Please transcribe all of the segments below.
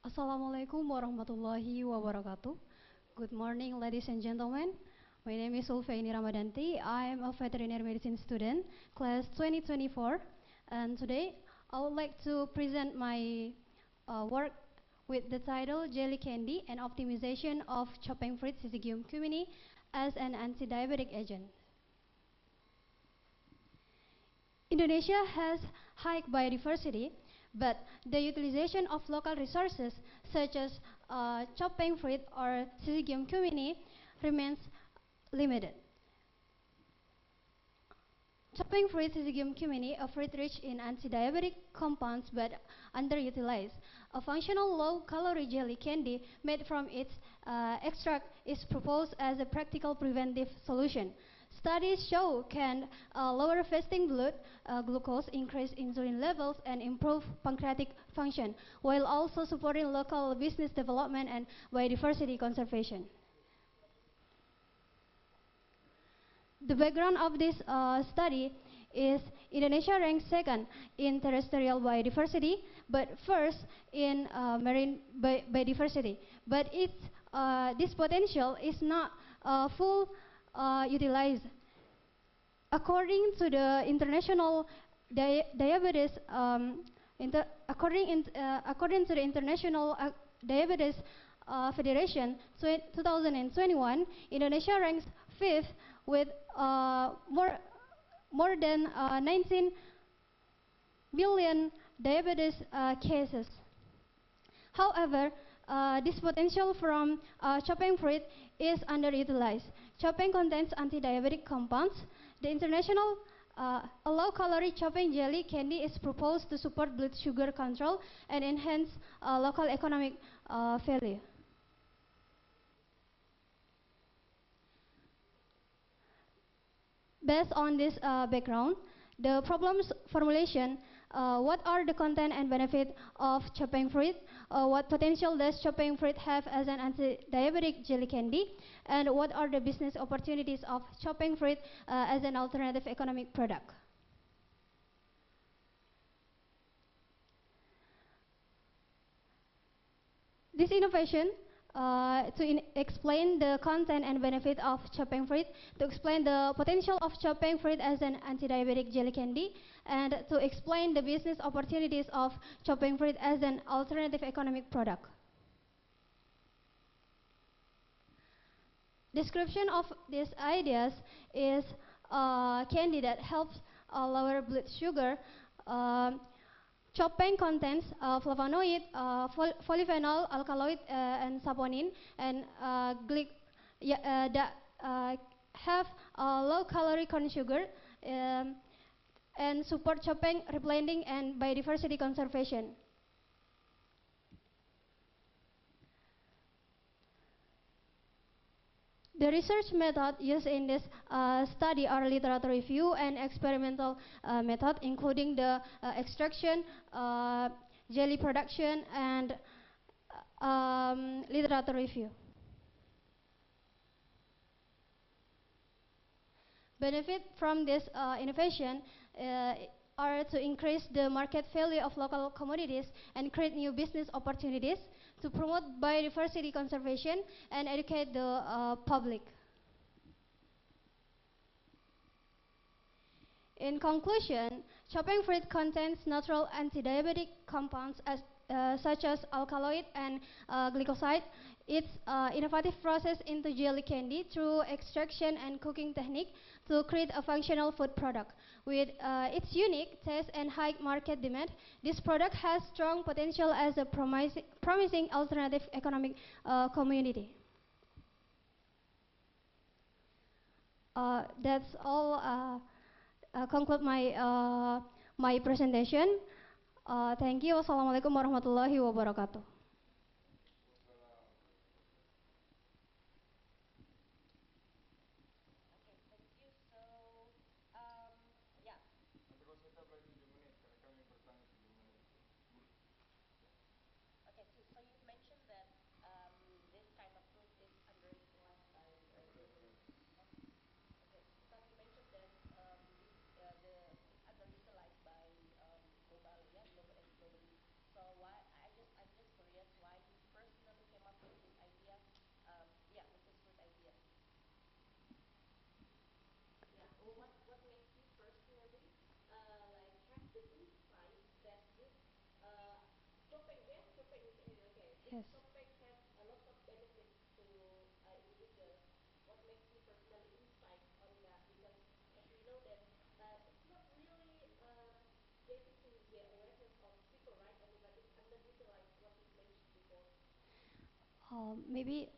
Assalamualaikum warahmatullahi wabarakatuh. Good morning, ladies and gentlemen. My name is Ulfaini Ramadanti. I am a veterinary medicine student, class 2024. And today, I would like to present my work with the title Jelly Candy and Optimization of Chopping Fruit Syzygium cumini as an Anti-Diabetic Agent. Indonesia has high biodiversity, but the utilization of local resources such as chopping fruit or Syzygium cumini remains limited. Chopping fruit Syzygium cumini, a fruit rich in anti-diabetic compounds but underutilized. A functional low-calorie jelly candy made from its extract is proposed as a practical preventive solution. Studies show can lower fasting blood glucose, increase insulin levels, and improve pancreatic function, while also supporting local business development and biodiversity conservation. The background of this study is Indonesia ranks second in terrestrial biodiversity, but first in marine biodiversity. But this potential is not full utilized. According to the International Diabetes, according to the International Diabetes Federation, 2021, Indonesia ranks fifth with more than 19 million diabetes cases. However, this potential from chopping fruit is underutilized. Chopping contains anti-diabetic compounds. The international low-calorie chopping jelly candy is proposed to support blood sugar control and enhance local economic value. Based on this background, the problem's formulation, what are the content and benefit of chopping fruit, what potential does chopping fruit have as an anti-diabetic jelly candy, and what are the business opportunities of chopping fruit as an alternative economic product. This innovation to explain the content and benefit of chopping fruit, to explain the potential of chopping fruit as an anti-diabetic jelly candy, and to explain the business opportunities of chopping fruit as an alternative economic product. Description of these ideas is candy that helps lower blood sugar. Chopping contains flavonoid, polyphenol, alkaloid, and saponin, and that have low-calorie corn sugar and support chopping, reblending, and biodiversity conservation. The research method used in this study are literature review and experimental method, including the extraction, jelly production, and literature review. Benefit from this innovation are to increase the market value of local commodities and create new business opportunities, to promote biodiversity conservation and educate the public. In conclusion, chopping fruit contains natural anti-diabetic compounds such as alkaloid and glycoside. Its innovative process into jelly candy through extraction and cooking technique to create a functional food product. With its unique taste and high market demand, this product has strong potential as a promising alternative economic community. That's all. Conclude my presentation. Thank you. Wassalamualaikum warahmatullahi wabarakatuh. Yes. Maybe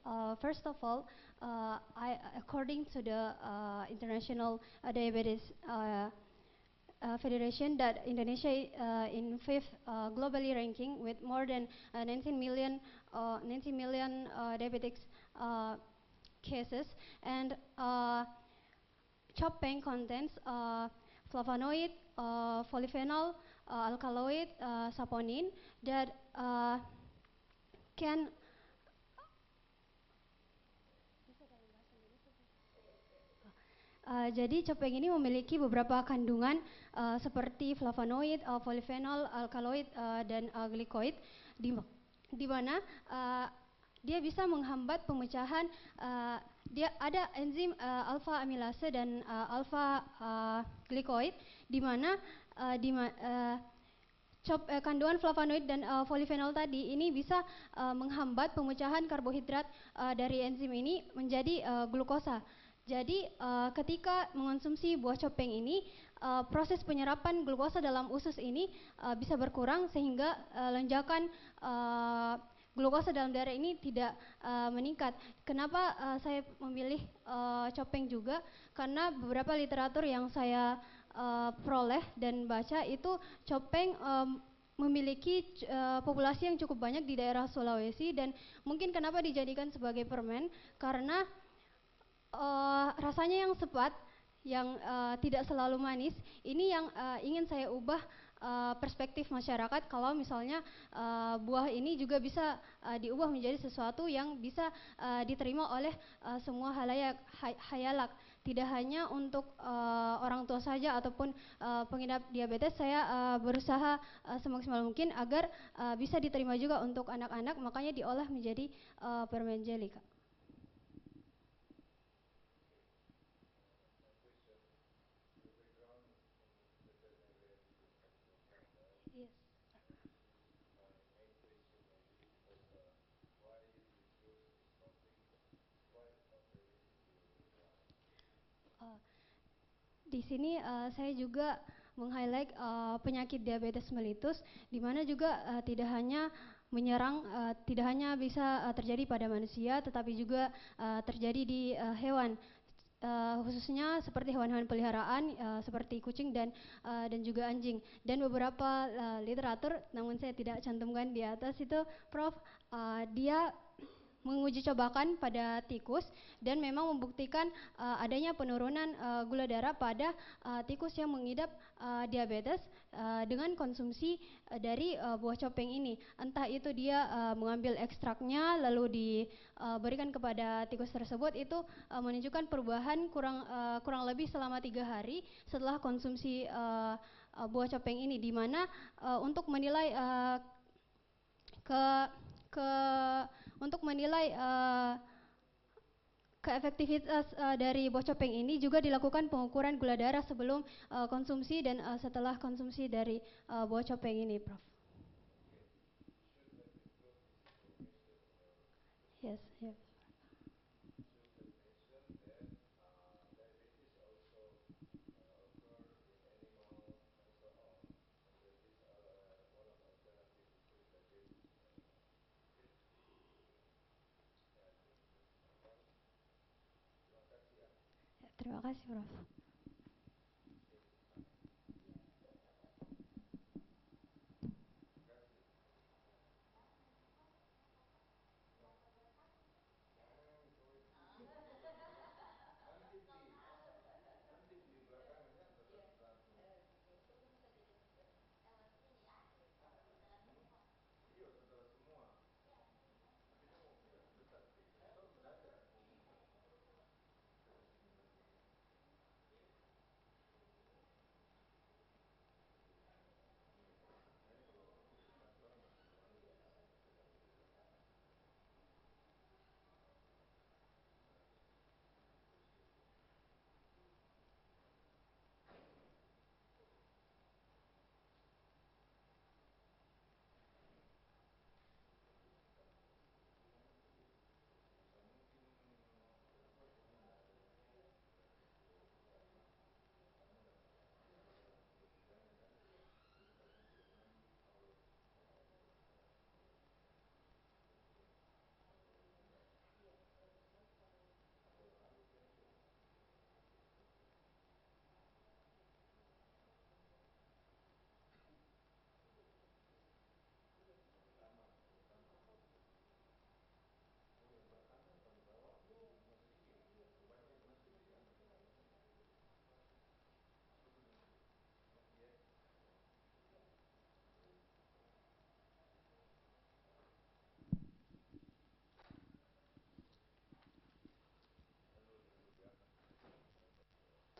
first of all, according to the International Diabetes Federation, that Indonesia in fifth globally ranking with more than 19 million diabetics uh, cases, and chopeng contains flavonoid, polyphenol, alkaloid, saponin that can jadi copeng ini memiliki beberapa kandungan seperti flavonoid, polyphenol, alkaloid, dan glikoid di, di mana dia bisa menghambat pemecahan dia ada enzim alpha amilase dan alpha glikoid di mana kandungan flavonoid dan polyphenol tadi ini bisa menghambat pemecahan karbohidrat dari enzim ini menjadi glukosa. Jadi ketika mengonsumsi buah copeng ini, proses penyerapan glukosa dalam usus ini bisa berkurang sehingga lonjakan glukosa dalam darah ini tidak meningkat. Kenapa saya memilih copeng juga? Karena beberapa literatur yang saya peroleh dan baca itu copeng memiliki populasi yang cukup banyak di daerah Sulawesi, dan mungkin kenapa dijadikan sebagai permen karena rasanya yang sepat, yang tidak selalu manis. Ini yang ingin saya ubah perspektif masyarakat kalau misalnya buah ini juga bisa diubah menjadi sesuatu yang bisa diterima oleh semua halayak, hayalak, tidak hanya untuk orang tua saja ataupun pengidap diabetes. Saya berusaha semaksimal mungkin agar bisa diterima juga untuk anak-anak, makanya diolah menjadi permen jelly, Kak. Yes. Uh, di sini saya juga meng-highlight penyakit diabetes mellitus, di mana juga tidak hanya menyerang, tidak hanya bisa terjadi pada manusia, tetapi juga terjadi di hewan, khususnya seperti hewan-hewan peliharaan seperti kucing dan juga anjing. Dan beberapa literatur, namun saya tidak cantumkan di atas itu, Prof. Dia menguji cobakan pada tikus dan memang membuktikan adanya penurunan gula darah pada tikus yang mengidap diabetes dengan konsumsi dari buah copeng ini. Entah itu dia mengambil ekstraknya lalu diberikan kepada tikus tersebut, itu menunjukkan perubahan kurang lebih selama 3 hari setelah konsumsi buah copeng ini, di mana untuk menilai ke ke untuk menilai keefektivitas dari buah copeng ini juga dilakukan pengukuran gula darah sebelum konsumsi dan setelah konsumsi dari buah copeng ini, Prof. Yes, yes. Ya, terima kasih, Prof.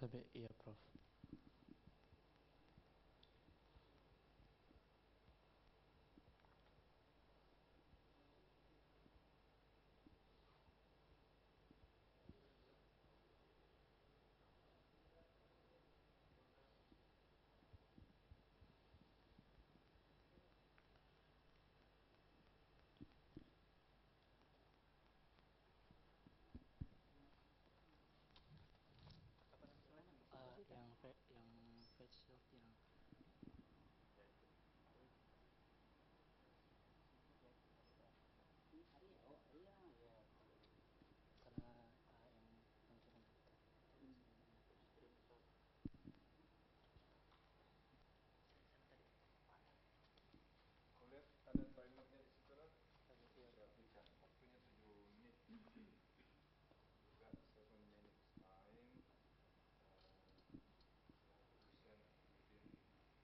Tapi iya, Prof. Yang facial yang karena yang kirim Kau lihat ada timernya di situ lah. Saya aplikan waktunya 7 menit. Juga 7 minutes time. You send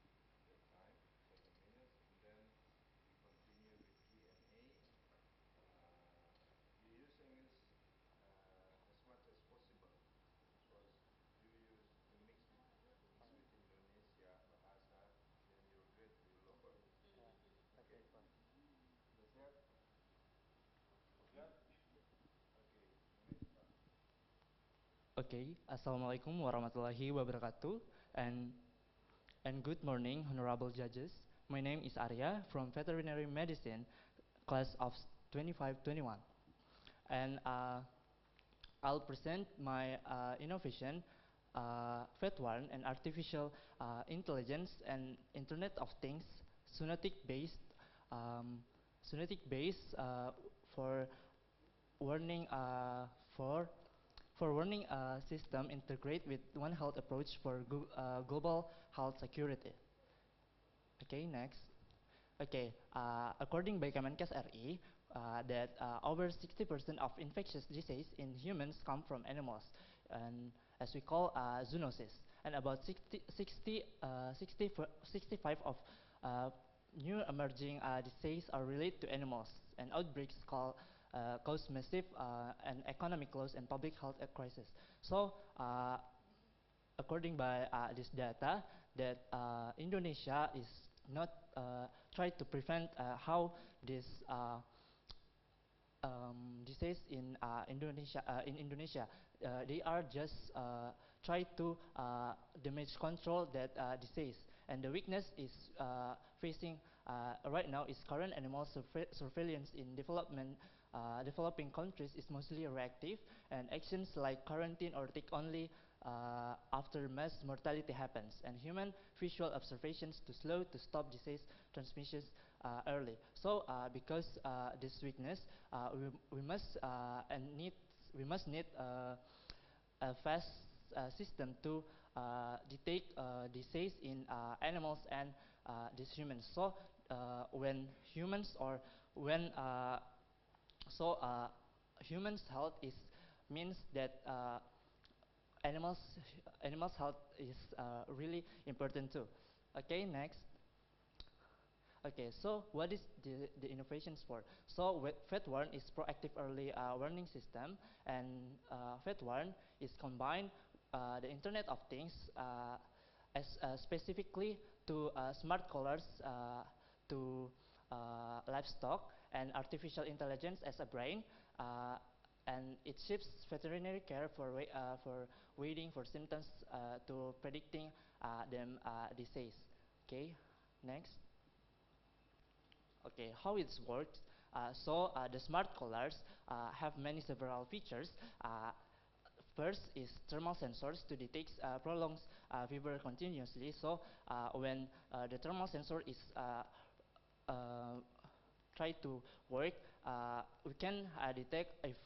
within that time, 7 minutes, and then we continue with Q&A. You use English as much as possible because you use to mix with Indonesia bahasa, then your grade will lower. Okay. Sudah siap? Siap? Okay, next part. Okay, Assalamualaikum warahmatullahi wabarakatuh, and good morning, honorable judges. My name is Arya from Veterinary Medicine, class of 2521, and I'll present my innovation, VET1 and artificial intelligence and Internet of Things, Sunetic-based, um, Sunetic-based for warning for warning system integrate with One Health approach for global health security. Okay, next. Okay, according by Kemenkes RI, that over 60% of infectious disease in humans come from animals, and as we call zoonosis, and about 65 of new emerging disease are related to animals, and outbreaks cause massive and economic loss and public health crisis. So, according by this data, that Indonesia is not try to prevent how this disease in Indonesia. They are just try to damage control that disease, and the weakness is facing right now is current animal surveillance in developing countries is mostly reactive, and actions like quarantine or take only after mass mortality happens, and human visual observations to stop disease transmissions early. So because this weakness, we must need a fast system to detect disease in animals and these humans. So when humans or when humans health is means that animals health is really important too. Okay, next. Okay, so what is the innovations for? So FET1 is proactive early warning system, and FET1 is combined the Internet of Things as specifically to smart collars to livestock and artificial intelligence as a brain, and it shifts veterinary care for waiting for symptoms to predicting them disease. Okay, next. Okay, how it works? The smart collars have many several features. First is thermal sensors to detect prolonged fever continuously. So when the thermal sensor is try to work, we can detect if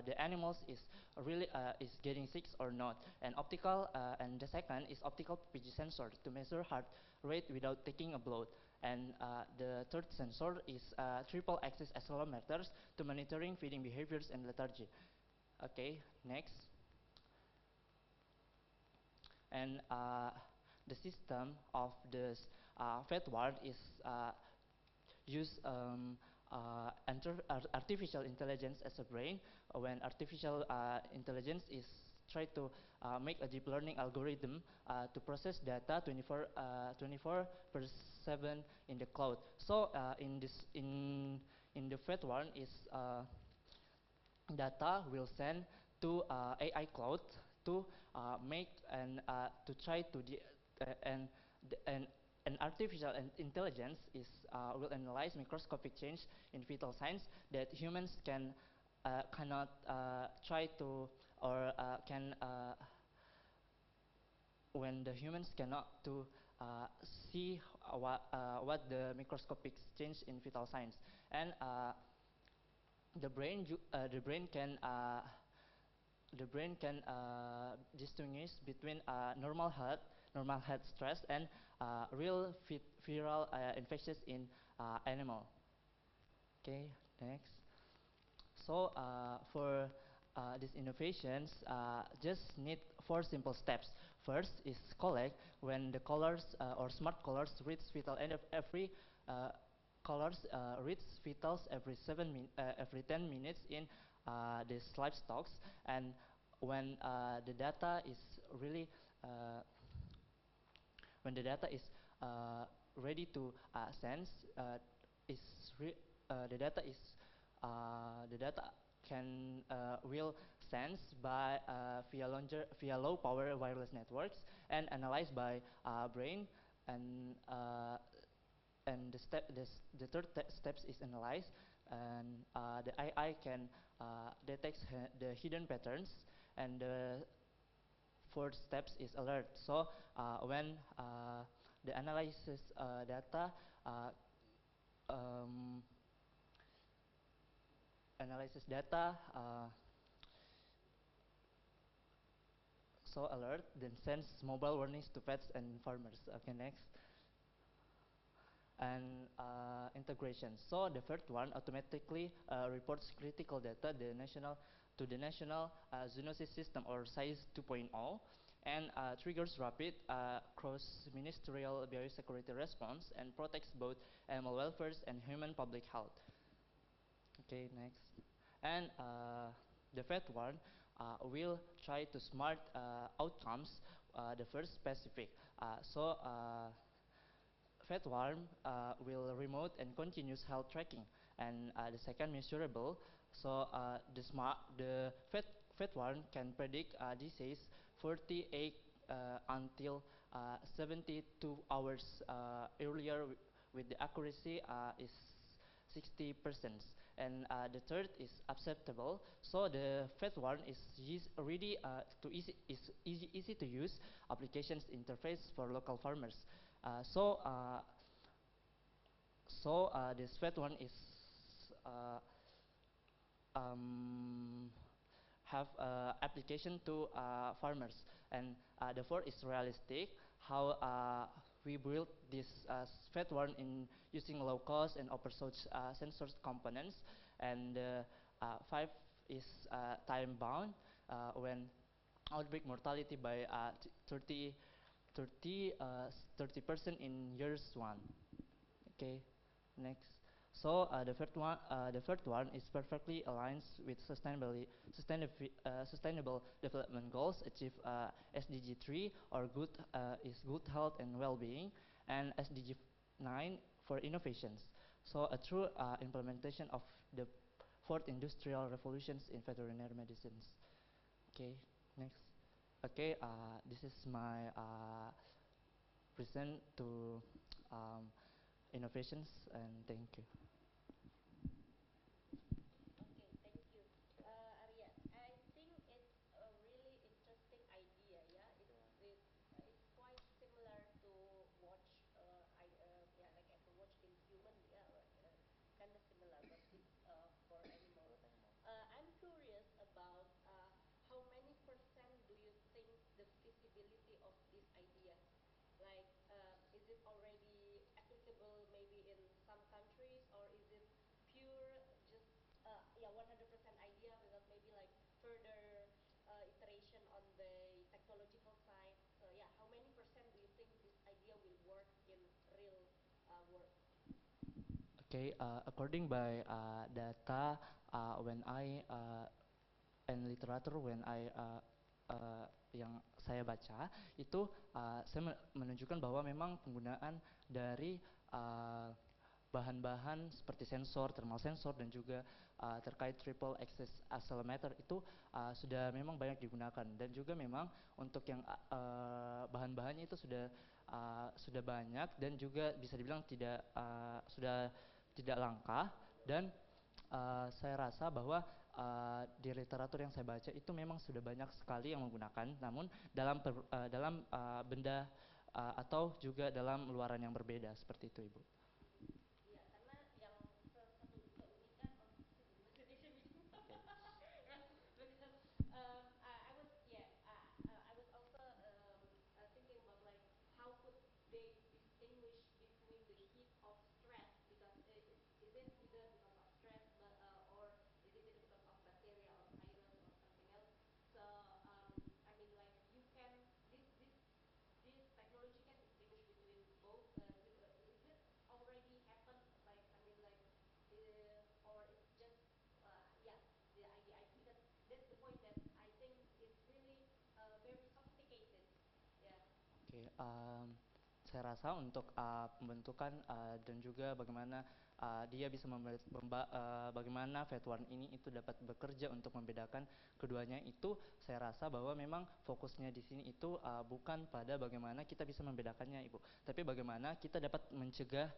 the animals is really is getting sick or not. And the second is optical PPG sensor to measure heart rate without taking a blood. And the third sensor is triple axis accelerometers to monitoring feeding behaviors and lethargy. Okay, next. And the system of this FedWard is use artificial intelligence as a brain when artificial intelligence is try to make a deep learning algorithm to process data 24/7 in the cloud. So in the first one is data will send to AI cloud to make and to try to and and artificial intelligence is will analyze microscopic change in fetal signs that humans cannot try to or can when the humans cannot to see what the microscopic change in fetal signs. And the brain can distinguish between normal health stress and real viral infections in animal. Okay, next. So for these innovations, just need 4 simple steps. First is collect. When the collars or smart collars reach fetal end of every collars reach fetals every 10 minutes in these livestock, and when the data is really when the data is ready to sense is the data is the data can will sense by via low power wireless networks and analyzed by brain, and the third steps is analyze, and the AI can detect the hidden patterns, and the fourth steps is alert. So when the analysis data um, analysis data so alert, then sends mobile warnings to pets and farmers. Okay, next. And integration. So the first one automatically reports critical data to the national zoonosis system or SAIS 2.0, and triggers rapid cross-ministerial biosecurity response and protects both animal welfare and human public health. Okay, next. And the fifth one will try to smart outcomes. The first specific. FedWarm will remote and continuous health tracking, and the second measurable. So the FedWarm can predict disease 48 until 72 hours earlier with the accuracy is 60%. And the third is acceptable. So the fifth one is ready easy to use applications interface for local farmers. This fifth one is uh, um, have application to farmers, and the fourth is realistic. How we built this fat one in using low cost and open source sensors components, and five is time bound when outbreak mortality by 30% in years one. Okay, next. So the third one is perfectly aligns with sustainable development goals, achieve SDG 3 or good health and well-being, and SDG 9 for innovations. So a true implementation of the fourth industrial revolutions in veterinary medicines. Okay, next. Okay, this is my present to um, innovations, and thank you. Okay, thank you. Arya, I think it's a really interesting idea, yeah. It's quite similar to watch, yeah, like Apple Watch in human, yeah, kind of similar, but it's for animals. I'm curious about how many percent do you think the feasibility of this idea? Like, is it already applicable maybe in some countries, or is it pure just yeah 100% idea without maybe like further iteration on the technological side? So yeah, how many percent do you think this idea will work in real world? Okay, according by data when I and literature when I yang saya baca itu saya menunjukkan bahwa memang penggunaan dari bahan-bahan seperti sensor, thermal sensor dan juga terkait triple axis accelerometer itu sudah memang banyak digunakan dan juga memang untuk yang bahan-bahannya itu sudah banyak dan juga bisa dibilang sudah tidak langka dan saya rasa bahwa di literatur yang saya baca itu memang sudah banyak sekali yang menggunakan, namun dalam benda atau juga dalam luaran yang berbeda seperti itu, Ibu. Iya, karena yang satu keunikan Indonesia bingung. Because I was I was also thinking about like how could they distinguish between the heat of stress because is it either because of stress but or is it because of bacteria or virus or something else? So I mean like you can this technology can distinguish between both. Is it already happened? Like I mean, like, or it's just yeah, the idea. Because that's the point that I think it's really very sophisticated. Yeah. Oke, saya rasa untuk pembentukan dan juga bagaimana dia bisa bagaimana FET1 ini itu dapat bekerja untuk membedakan keduanya itu saya rasa bahwa memang fokusnya di sini itu bukan pada bagaimana kita bisa membedakannya, Ibu, tapi bagaimana kita dapat mencegah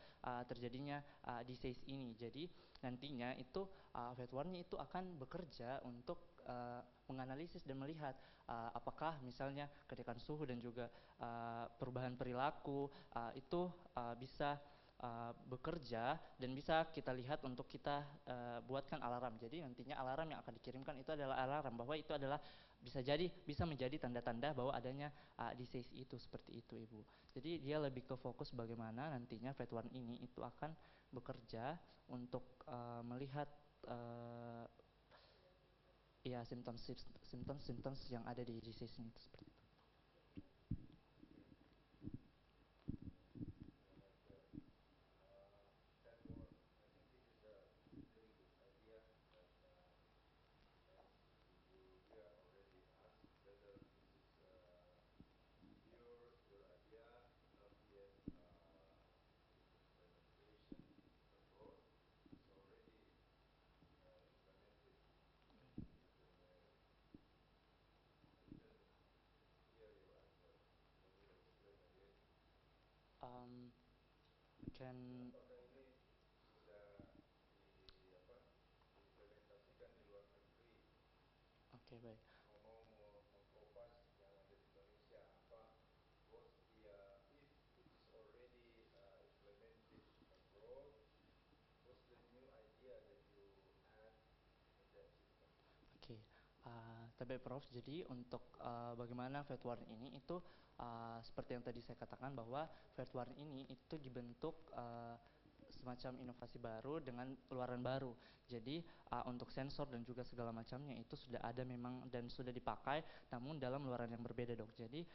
terjadinya disease ini. Jadi nantinya itu FET1-nya itu akan bekerja untuk menganalisis dan melihat apakah misalnya kenaikan suhu dan juga perubahan perilaku itu bisa bekerja dan bisa kita lihat untuk kita buatkan alarm. Jadi nantinya alarm yang akan dikirimkan itu adalah alarm bahwa itu adalah bisa menjadi tanda-tanda bahwa adanya disease itu seperti itu, Ibu. Jadi dia lebih ke fokus bagaimana nantinya FET1 ini itu akan bekerja untuk melihat ya simptom yang ada di disease ini seperti itu. Ten more. I think this is a really good idea that, as Ibu Dia already asked, whether this is your idea, not yet implementation approach. It's already implemented. I didn't hear your answer. Can you explain again? Can Apakah ini sudah diimplementasikan di luar negeri? Oke, baik. Mau mengkopas yang ada di Indonesia apa? If it is already implemented abroad, what's the new idea that you add in that system? Oke, tapi Prof, jadi untuk bagaimana FET1 ini itu seperti yang tadi saya katakan bahwa FET1 ini itu dibentuk semacam inovasi baru dengan keluaran baru. Jadi untuk sensor dan juga segala macamnya itu sudah ada memang dan sudah dipakai, namun dalam luaran yang berbeda, Dok. Jadi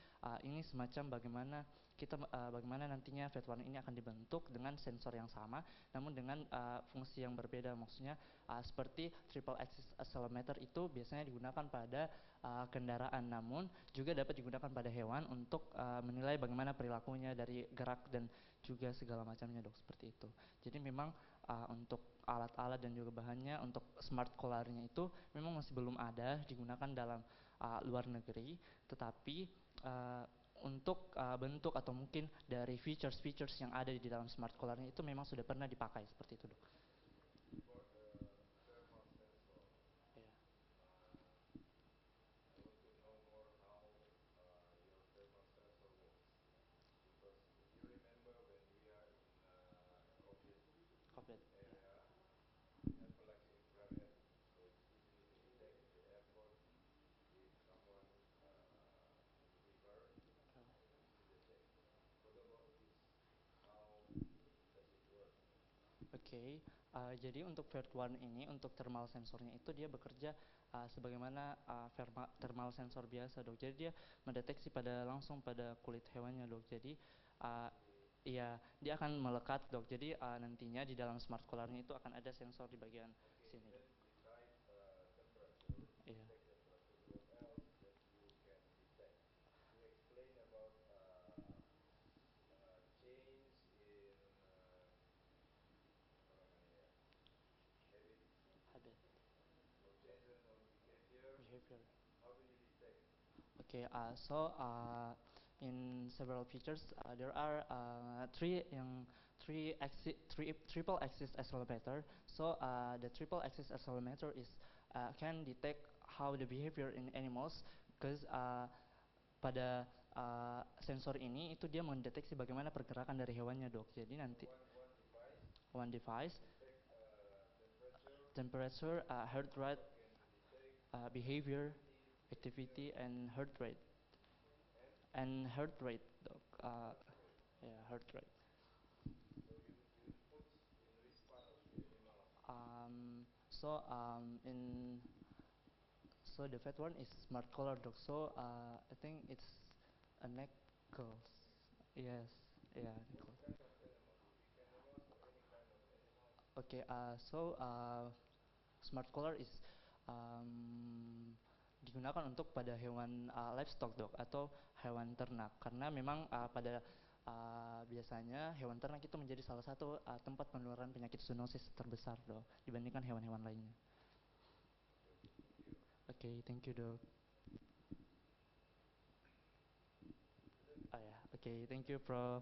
ini semacam bagaimana nantinya FET1 ini akan dibentuk dengan sensor yang sama, namun dengan fungsi yang berbeda. Maksudnya seperti triple axis accelerometer itu biasanya digunakan pada kendaraan, namun juga dapat digunakan pada hewan untuk menilai bagaimana perilakunya dari gerak dan juga segala macamnya, Dok, seperti itu. Jadi memang untuk alat-alat dan juga bahannya untuk smart collarnya itu memang masih belum ada digunakan dalam luar negeri, tetapi untuk bentuk atau mungkin dari features yang ada di dalam smart collarnya itu memang sudah pernah dipakai seperti itu, Dok. For the thermal sensor, Yeah. I want to know more how your thermal sensor works. Because if you remember when we are in COVID COVID. area, we have like infrared, so it's easy to detect in the airport if someone in fever, easy detect. What about this? How does it work? Oke, jadi untuk FET1 ini untuk thermal sensornya itu dia bekerja sebagaimana thermal sensor biasa, Dok. Jadi dia mendeteksi langsung pada kulit hewannya, Dok. Jadi iya, dia akan melekat, Dok. Jadi nantinya di dalam smart collarnya itu akan ada sensor di bagian sini, Dok. Then besides temperature, Iya. detect temperature, what else that you behavior. How do you detect? Okay, in several features, there are three triple axis accelerometer. The triple axis accelerometer is can detect how the behavior in animals, because pada sensor ini itu dia mendeteksi bagaimana pergerakan dari hewannya, dok. Jadi nanti One device one device detect temperature, heart rate, can detect behavior, activity, and heart rate. And heart rate, dok. Yeah, heart rate. so you put in which part of the animal? In the fat one is smart color, dog. I think it's a necklace. Yes, yeah, What necklace. kind of animal? Big animals or any kind of animals? Okay, smart color is digunakan untuk pada hewan livestock, dok, atau hewan ternak, karena memang biasanya hewan ternak itu menjadi salah satu tempat penularan penyakit zoonosis terbesar, dok, dibandingkan hewan-hewan lainnya. Okay, thank you, dok. Oh ya, okay, thank you, Prof.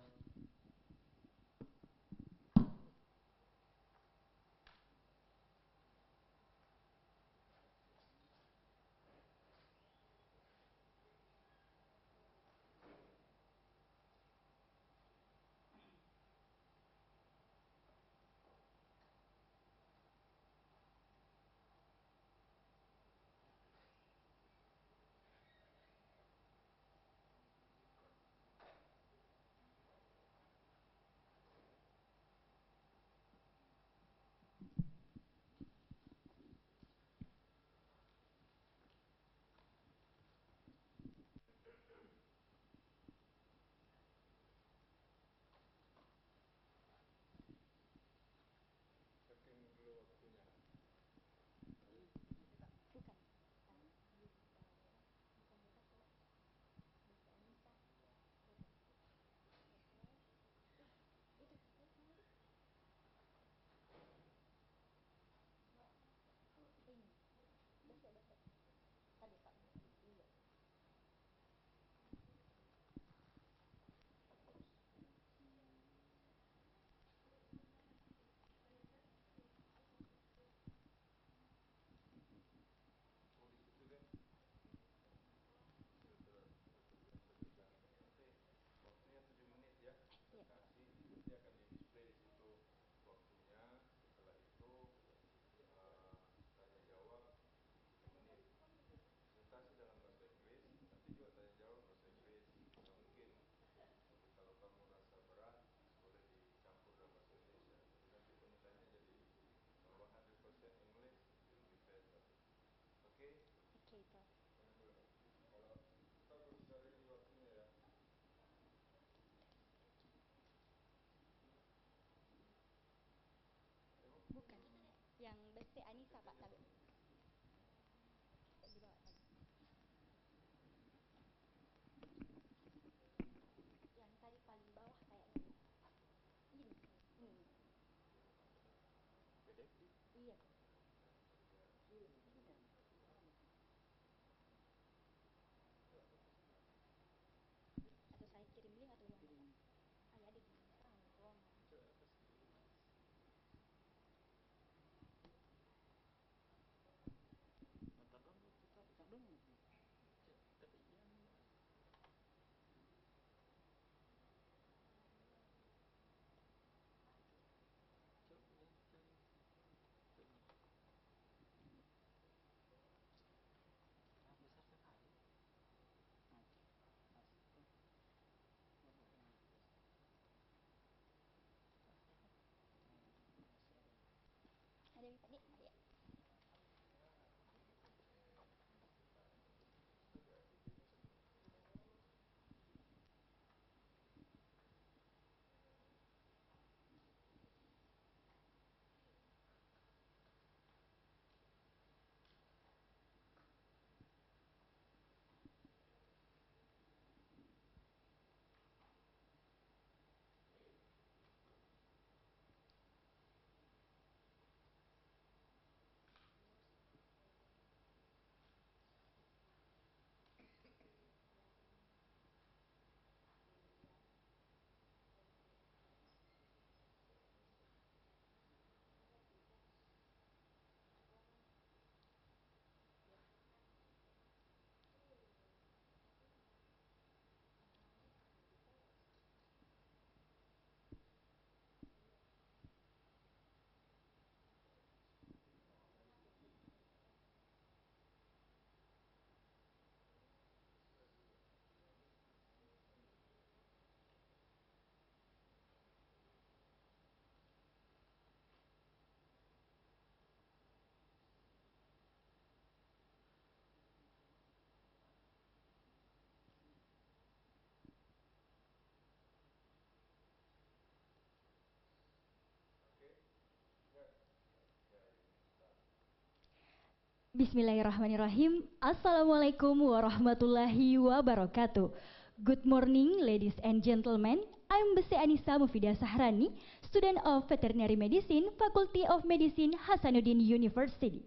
Bismillahirrahmanirrahim. Assalamualaikum warahmatullahi wabarakatuh. Good morning, ladies and gentlemen. I'm Bese Anissa Mufidah Sahrani, student of Veterinary Medicine, Faculty of Medicine, Hasanuddin University.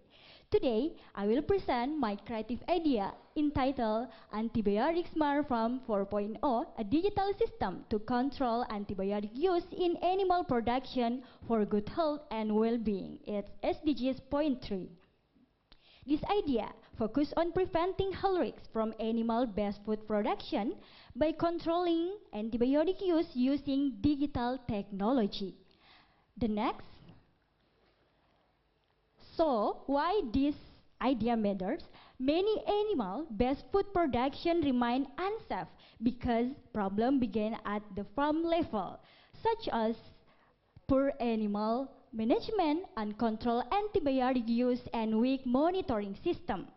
Today, I will present my creative idea entitled Antibiotic Smart Farm 4.0, a digital system to control antibiotic use in animal production for good health and well-being. It's SDGs point 3. This idea focuses on preventing health risks from animal-based food production by controlling antibiotic use using digital technology. The next. So, why this idea matters? Many animal-based food production remain unsafe because problems begin at the farm level, such as poor animal management, uncontrolled antibiotic use, and weak monitoring system.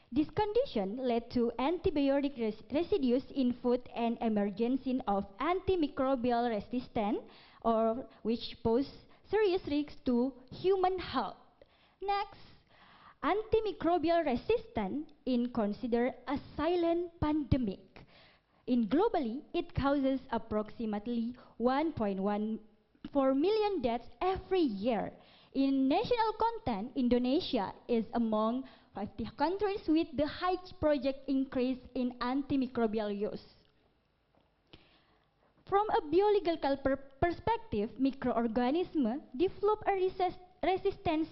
This condition led to antibiotic residues in food and emergence of antimicrobial resistance, or which pose serious risks to human health. Next, antimicrobial resistance is considered a silent pandemic. In globally, it causes approximately 1.14 million deaths every year. In national content, Indonesia is among 50 countries with the highest project increase in antimicrobial use. From a biological perspective, microorganisms develop a resistance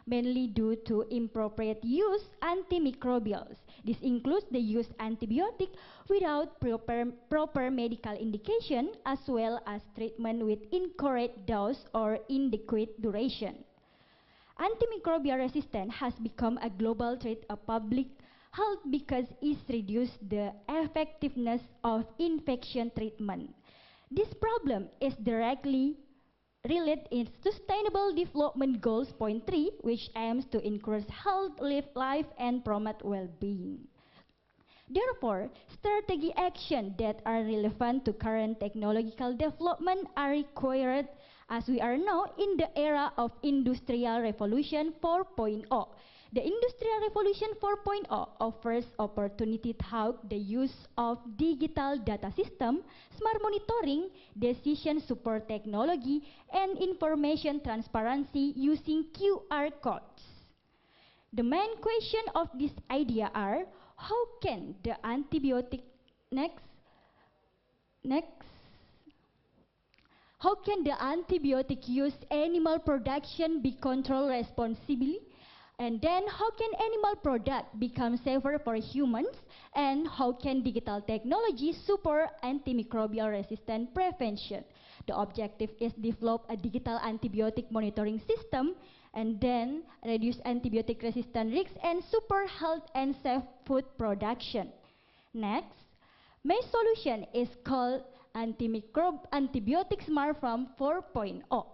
mainly due to inappropriate use antimicrobials. This includes the use antibiotic without proper medical indication, as well as treatment with incorrect dose or inadequate duration. Antimicrobial resistance has become a global threat of public health because it reduces the effectiveness of infection treatment. This problem is directly related in Sustainable Development Goals Point 3, which aims to encourage health, live life, and promote well-being. Therefore, strategic actions that are relevant to current technological development are required, as we are now in the era of Industrial Revolution 4.0. The Industrial Revolution 4.0 offers opportunity through the use of digital data system, smart monitoring, decision support technology, and information transparency using QR codes. The main question of this idea are, how can the antibiotic How can the antibiotic use animal production be controlled responsibly? And then how can animal product become safer for humans? And how can digital technology support antimicrobial resistance prevention? The objective is develop a digital antibiotic monitoring system and then reduce antibiotic resistant risks and support health and safe food production. Next, my solution is called Antibiotic Smart Farm 4.0.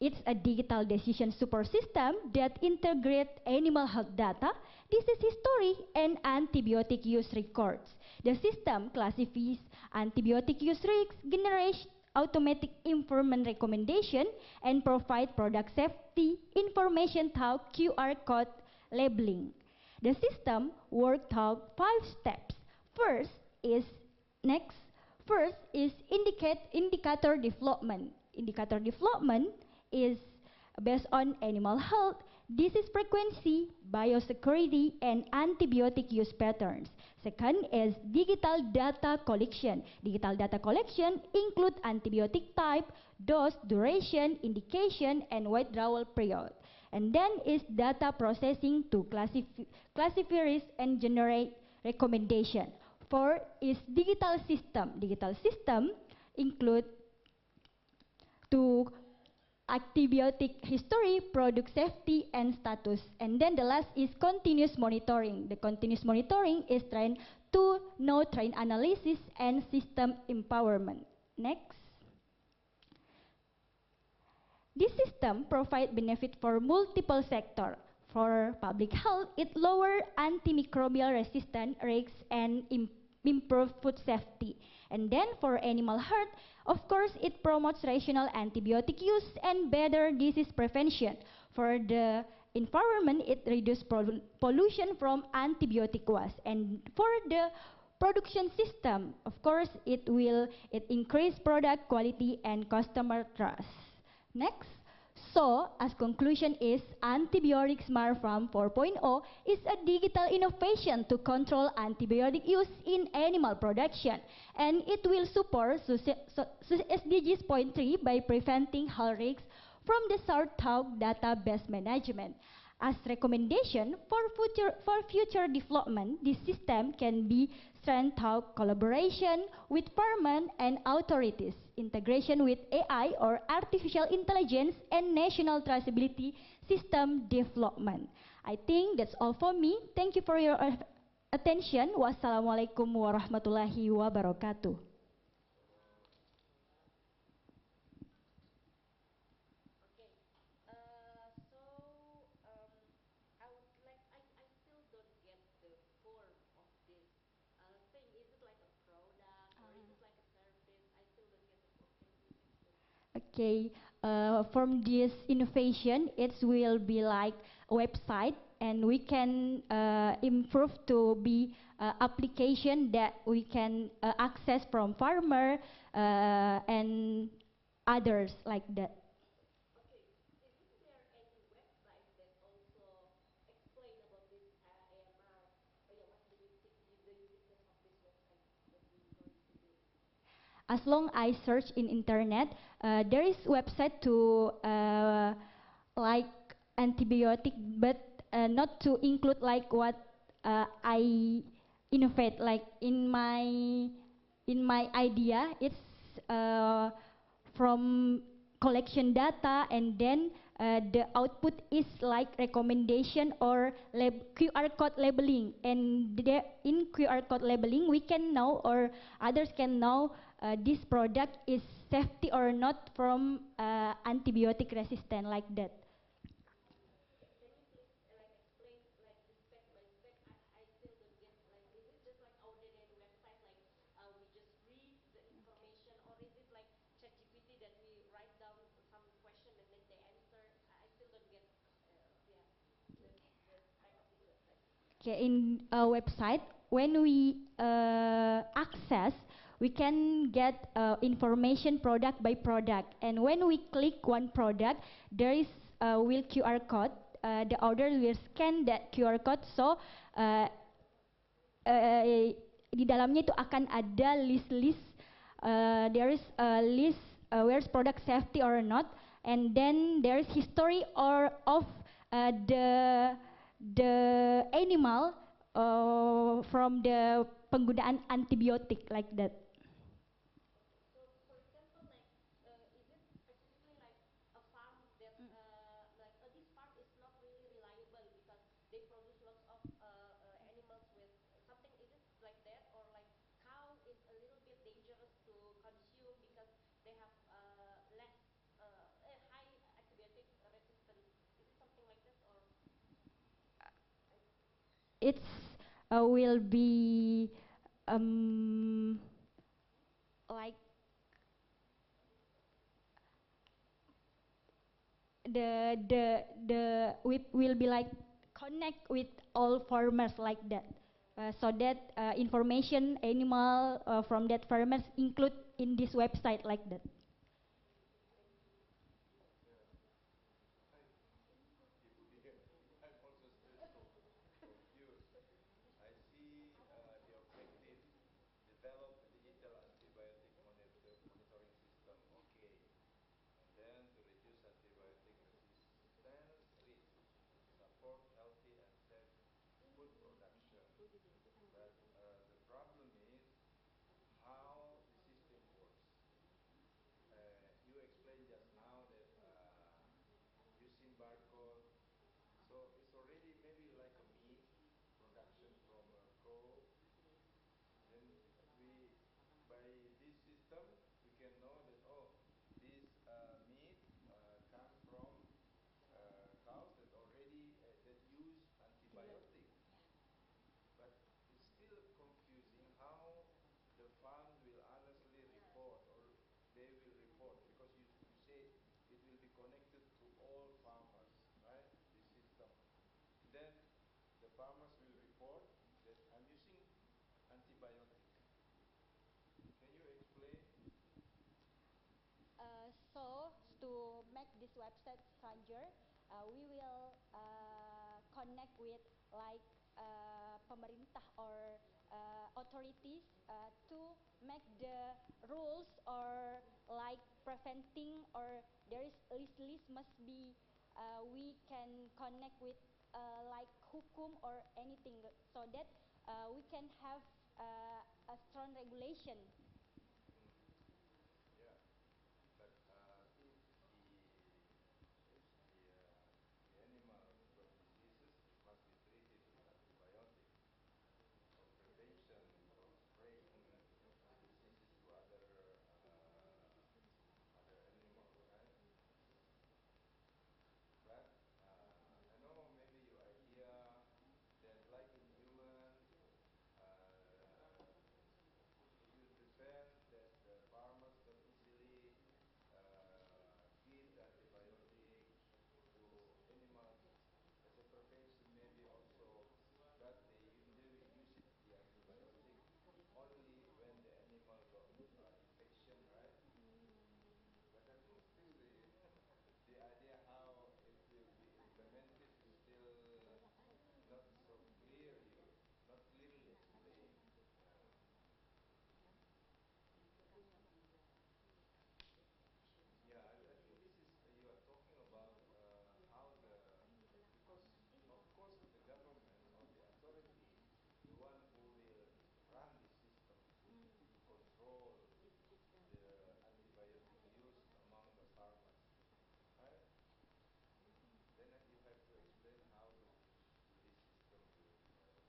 It's a digital decision support system that integrates animal health data, disease history, and antibiotic use records. The system classifies antibiotic use risks, generates automatic improvement recommendation, and provides product safety information through QR code labeling. The system works through 5 steps. First is indicator development. Indicator development is based on animal health, disease frequency, biosecurity, and antibiotic use patterns. Second is digital data collection. Digital data collection includes antibiotic type, dose, duration, indication, and withdrawal period. And then is data processing to classify risk and generate recommendation. Four is digital system. Digital system include to antibiotic history, product safety, and status. And then the last is continuous monitoring. The continuous monitoring is trained to know train analysis and system empowerment. Next. This system provides benefit for multiple sectors. For public health, it lowers antimicrobial resistance risks and improve food safety. And then for animal health, of course, it promotes rational antibiotic use and better disease prevention. For the environment, it reduces pollution from antibiotic waste. And for the production system, of course, it increase product quality and customer trust. Next. So, as conclusion is, Antibiotic Smart Farm 4.0 is a digital innovation to control antibiotic use in animal production, and it will support SDGs point 3 by preventing health risks from the South database management. As recommendation for future development, this system can be strengthened collaboration with farmers and authorities, integration with AI or artificial intelligence, and national traceability system development. I think that's all for me. Thank you for your attention. Wassalamualaikum warahmatullahi wabarakatuh. Okay. So I would like I still don't get the form of this thing. Is it like a product or is it like a service? I still don't get the form. Can you please explain? Okay, from this innovation, it will be like a website, and we can improve to be application that we can access from farmer and others like that. Okay. Isn't there any website that also explain about this AMR? Oh yeah, what do you think the uniqueness of this website that we're going to build? As long I search in internet, there is website to like antibiotic, but not to include like what I innovate. Like in my idea, it's uh, from collection data, and then the output is like recommendation or QR code labeling, and in QR code labeling we can know, or others can know, this product is safety or not from antibiotic resistant like that. Can you please like explain like the spec by spec? I still don't get like is it just like ordinary website like we just read the information or is it like ChatGPT that we write down some question and then they answer? I still don't get yeah the spec of this website. Okay, in a website, when we access, we can get information product by product. And when we click one product, there is will QR code. The order will scan that QR code. So di dalamnya itu akan ada list-list. There is a list where's product safety or not, and then there is history or of the animal from the penggunaan antibiotik like that. So, for example, like, is it specifically like a farm that, like, this farm is not really reliable because they produce lots of animals with something? Is it like that, or like cow is a little bit dangerous to consume because they have less high antibiotic resistance? Is it something like that, or? I, It's will be like the we will be like connect with all farmers like that, so that information animal from that farmers include in this website like that. Hi, Ibu Dian. I'm also still so confused. I see the objective, develop a digital antibiotic monitoring system. Okay. And then to reduce antibiotic resistance risk, support healthy and safe food production. But the problem is how the system works. farmers will report that I'm using antibiotic. Can you explain? So to make this website stronger, we will connect with like pemerintah or authorities to make the rules or like preventing or there is list must be we can connect with like hukum or anything so that we can have a strong regulation. Yeah, but if the animals got diseases, it must be treated with antibiotic for prevention from spreading diseases to other animals, right? But I know maybe your idea that like in human, it will prevent that the farmers don't easily give the antibiotic to animals as a prevention, maybe also, but they will use it the antibiotic only when the animal got infection, right? But I think still the idea how it will be implemented is still not so not clearly explained. Yeah, I think this is you are talking about how because of course the government or the authority, the one who will run the system to control the antibiotic use among the farmers, right? Then you have to explain how this system will work.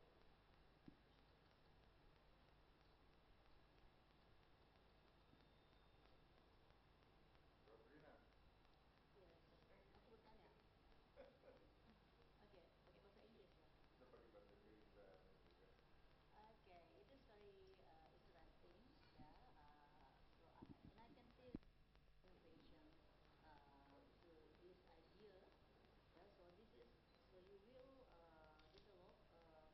Rodrina, Yes, aku bertanya. Oke, pakai bahasa Inggris ya. kita pakai bahasa Inggris juga. Okay, it is very interesting. Yeah. So and I can see innovation to this idea. Yeah. So this is so you will develop application. Yeah.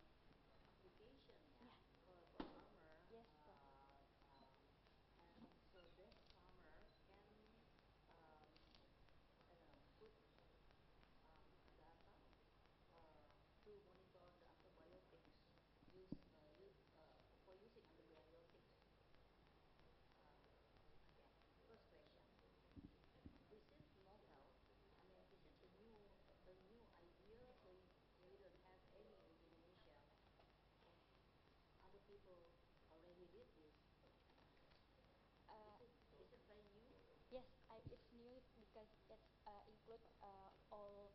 For farmer. Yes, Prof. And so that farmer can I don't know, put data to monitor the antibiotics for using antibiotics. Okay, first question. Is it novel? I mean, is it a new idea? So we don't have any in Indonesia. Other people already did this. Is it very new? Yes, it's new because it include all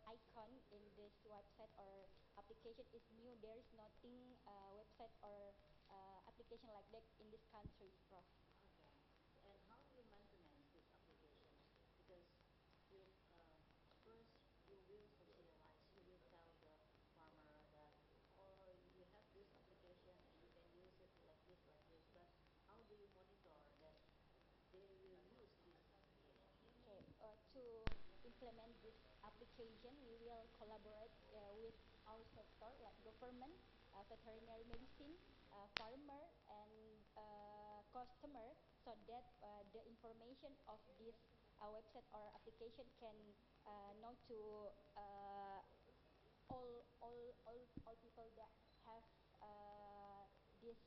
icon in this website or application is new. There is nothing website or application like that in this country, Prof. Okay. And how do you maintenance this application? Because you first you will socialize, you will tell the farmer that oh you have this application and you can use it like this, like this. But how do you monitor that they will use this application? Okay, to implement this application, we will collaborate with our sector like government, veterinary medicine, farmer, and customer, so that the information of this website or application can know to all people that have this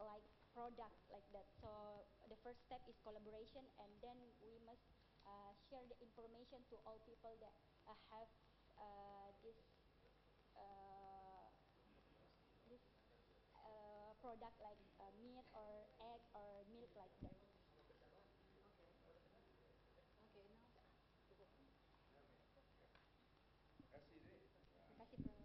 like product like that. So the first step is collaboration, and then we must share the information to all people that have this uh, this product like meat or egg or milk like that. Okay. Okay, now cukup. Terima kasih deh. Terima kasih, Prof.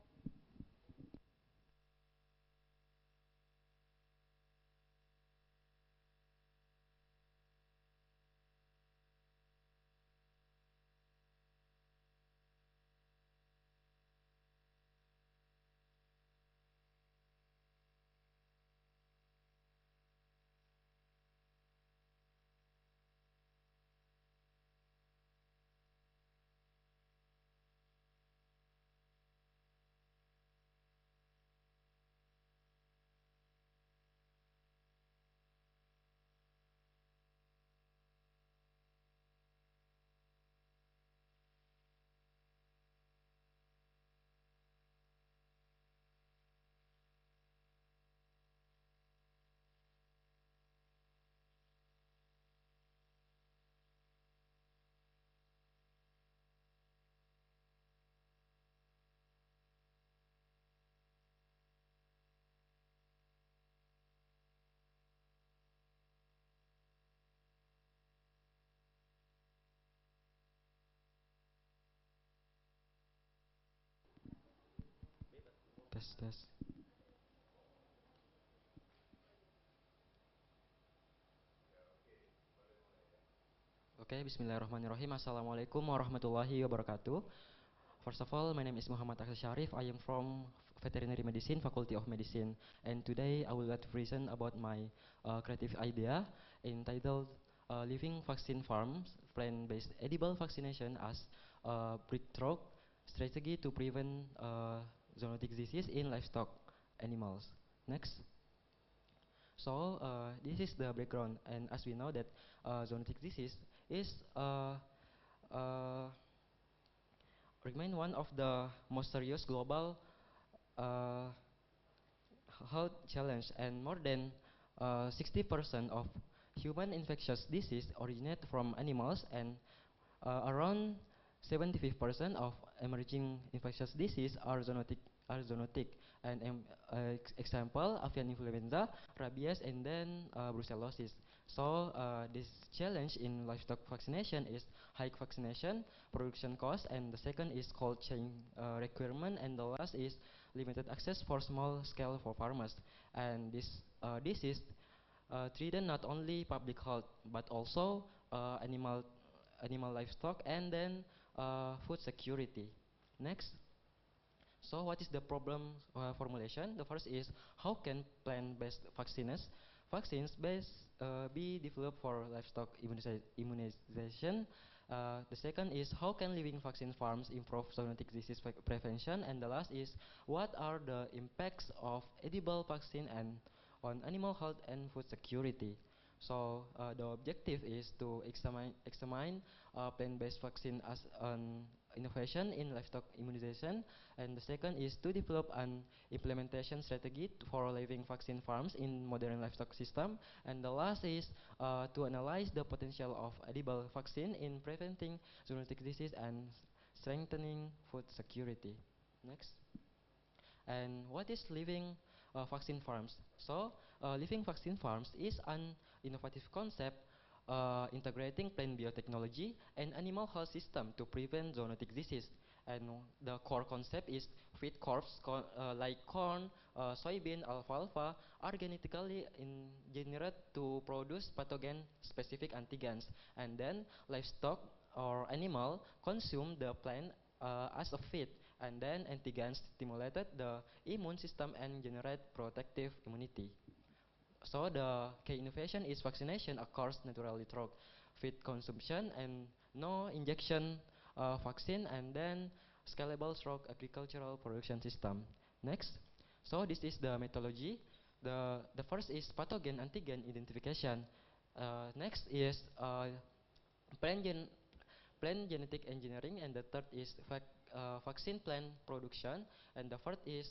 Tes tes. Oke, bismillahirrahmanirrahim. Assalamualaikum warahmatullahi wabarakatuh. First of all, my name is Muhammad Aksa Sharif. I am from Veterinary Medicine, Faculty of Medicine. And today I will like to present about my creative idea entitled Living Vaccine Farms, Plant-Based Edible Vaccination as a Breakthrough Strategy to Prevent Zoonotic Disease in Livestock Animals. Next. So this is the background, and as we know that zoonotic disease is uh, remain one of the most serious global uh, health challenge, and more than 60% of human infectious disease originate from animals, and around 75% of emerging infectious disease are zoonotic. And example, avian influenza, rabies, and then brucellosis. So this challenge in livestock vaccination is high vaccination production cost, and the second is cold chain requirement, and the last is limited access for small scale for farmers. And this is threaten not only public health but also animal livestock, and then food security. Next. So what is the problem formulation? The first is how can plant-based vaccines be developed for livestock immunization? The second is how can living vaccine farms improve zoonotic disease prevention? And the last is what are the impacts of edible vaccine and on animal health and food security? So the objective is to examine plant-based vaccine as an innovation in livestock immunization, and the second is to develop an implementation strategy for living vaccine farms in modern livestock system, and the last is to analyze the potential of edible vaccine in preventing zoonotic disease and strengthening food security. Next. And what is living vaccine farms? So, living vaccine farms is an innovative concept integrating plant biotechnology and animal health system to prevent zoonotic disease. And the core concept is feed crops like corn, soybean, alfalfa are genetically engineered to produce pathogen-specific antigens, and then livestock or animal consume the plant as a feed, and then antigens stimulated the immune system and generate protective immunity. So the key innovation is vaccination occurs naturally through feed consumption and no injection vaccine, and then scalable through agricultural production system. Next. So this is the methodology. The first is pathogen antigen identification. Next is plant gen plant genetic engineering, and the third is vaccine plant production, and the fourth is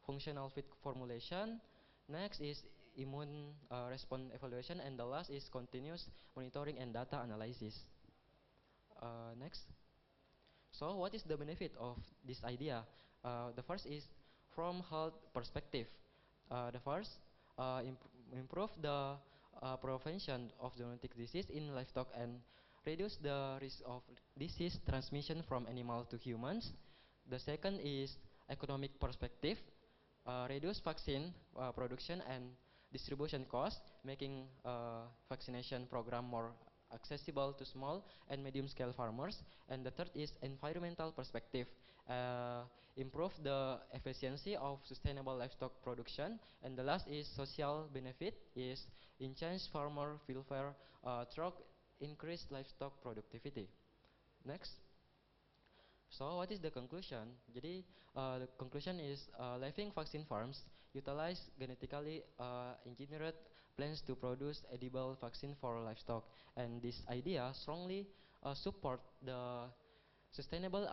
functional feed formulation. Next is immune response evaluation, and the last is continuous monitoring and data analysis. Next. So what is the benefit of this idea? The first is from health perspective. The first, improve the prevention of zoonotic disease in livestock and reduce the risk of disease transmission from animal to humans. The second is economic perspective, reduce vaccine production and distribution costs, making vaccination program more accessible to small and medium scale farmers. And the third is environmental perspective, uh, improve the efficiency of sustainable livestock production. And the last is social benefit, is enhance farmer welfare through increased livestock productivity. Next. So what is the conclusion? Jadi the conclusion is living vaccine farms utilize genetically engineered plants to produce edible vaccine for livestock, and this idea strongly support the sustainable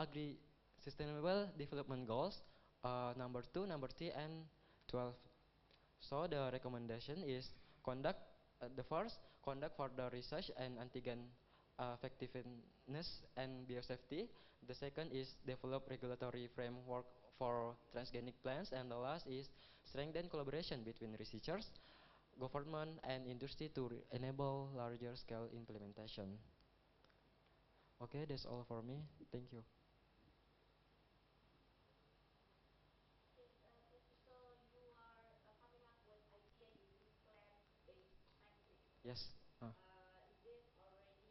sustainable development goals number 2, number 3, and 12. So the recommendation is conduct the first conduct further research and antigen effectiveness and biosafety. The second is develop regulatory framework for transgenic plants, and the last is strengthen collaboration between researchers, government, and industry to enable larger scale implementation. Okay, that's all for me. Thank you. Yes. Is it already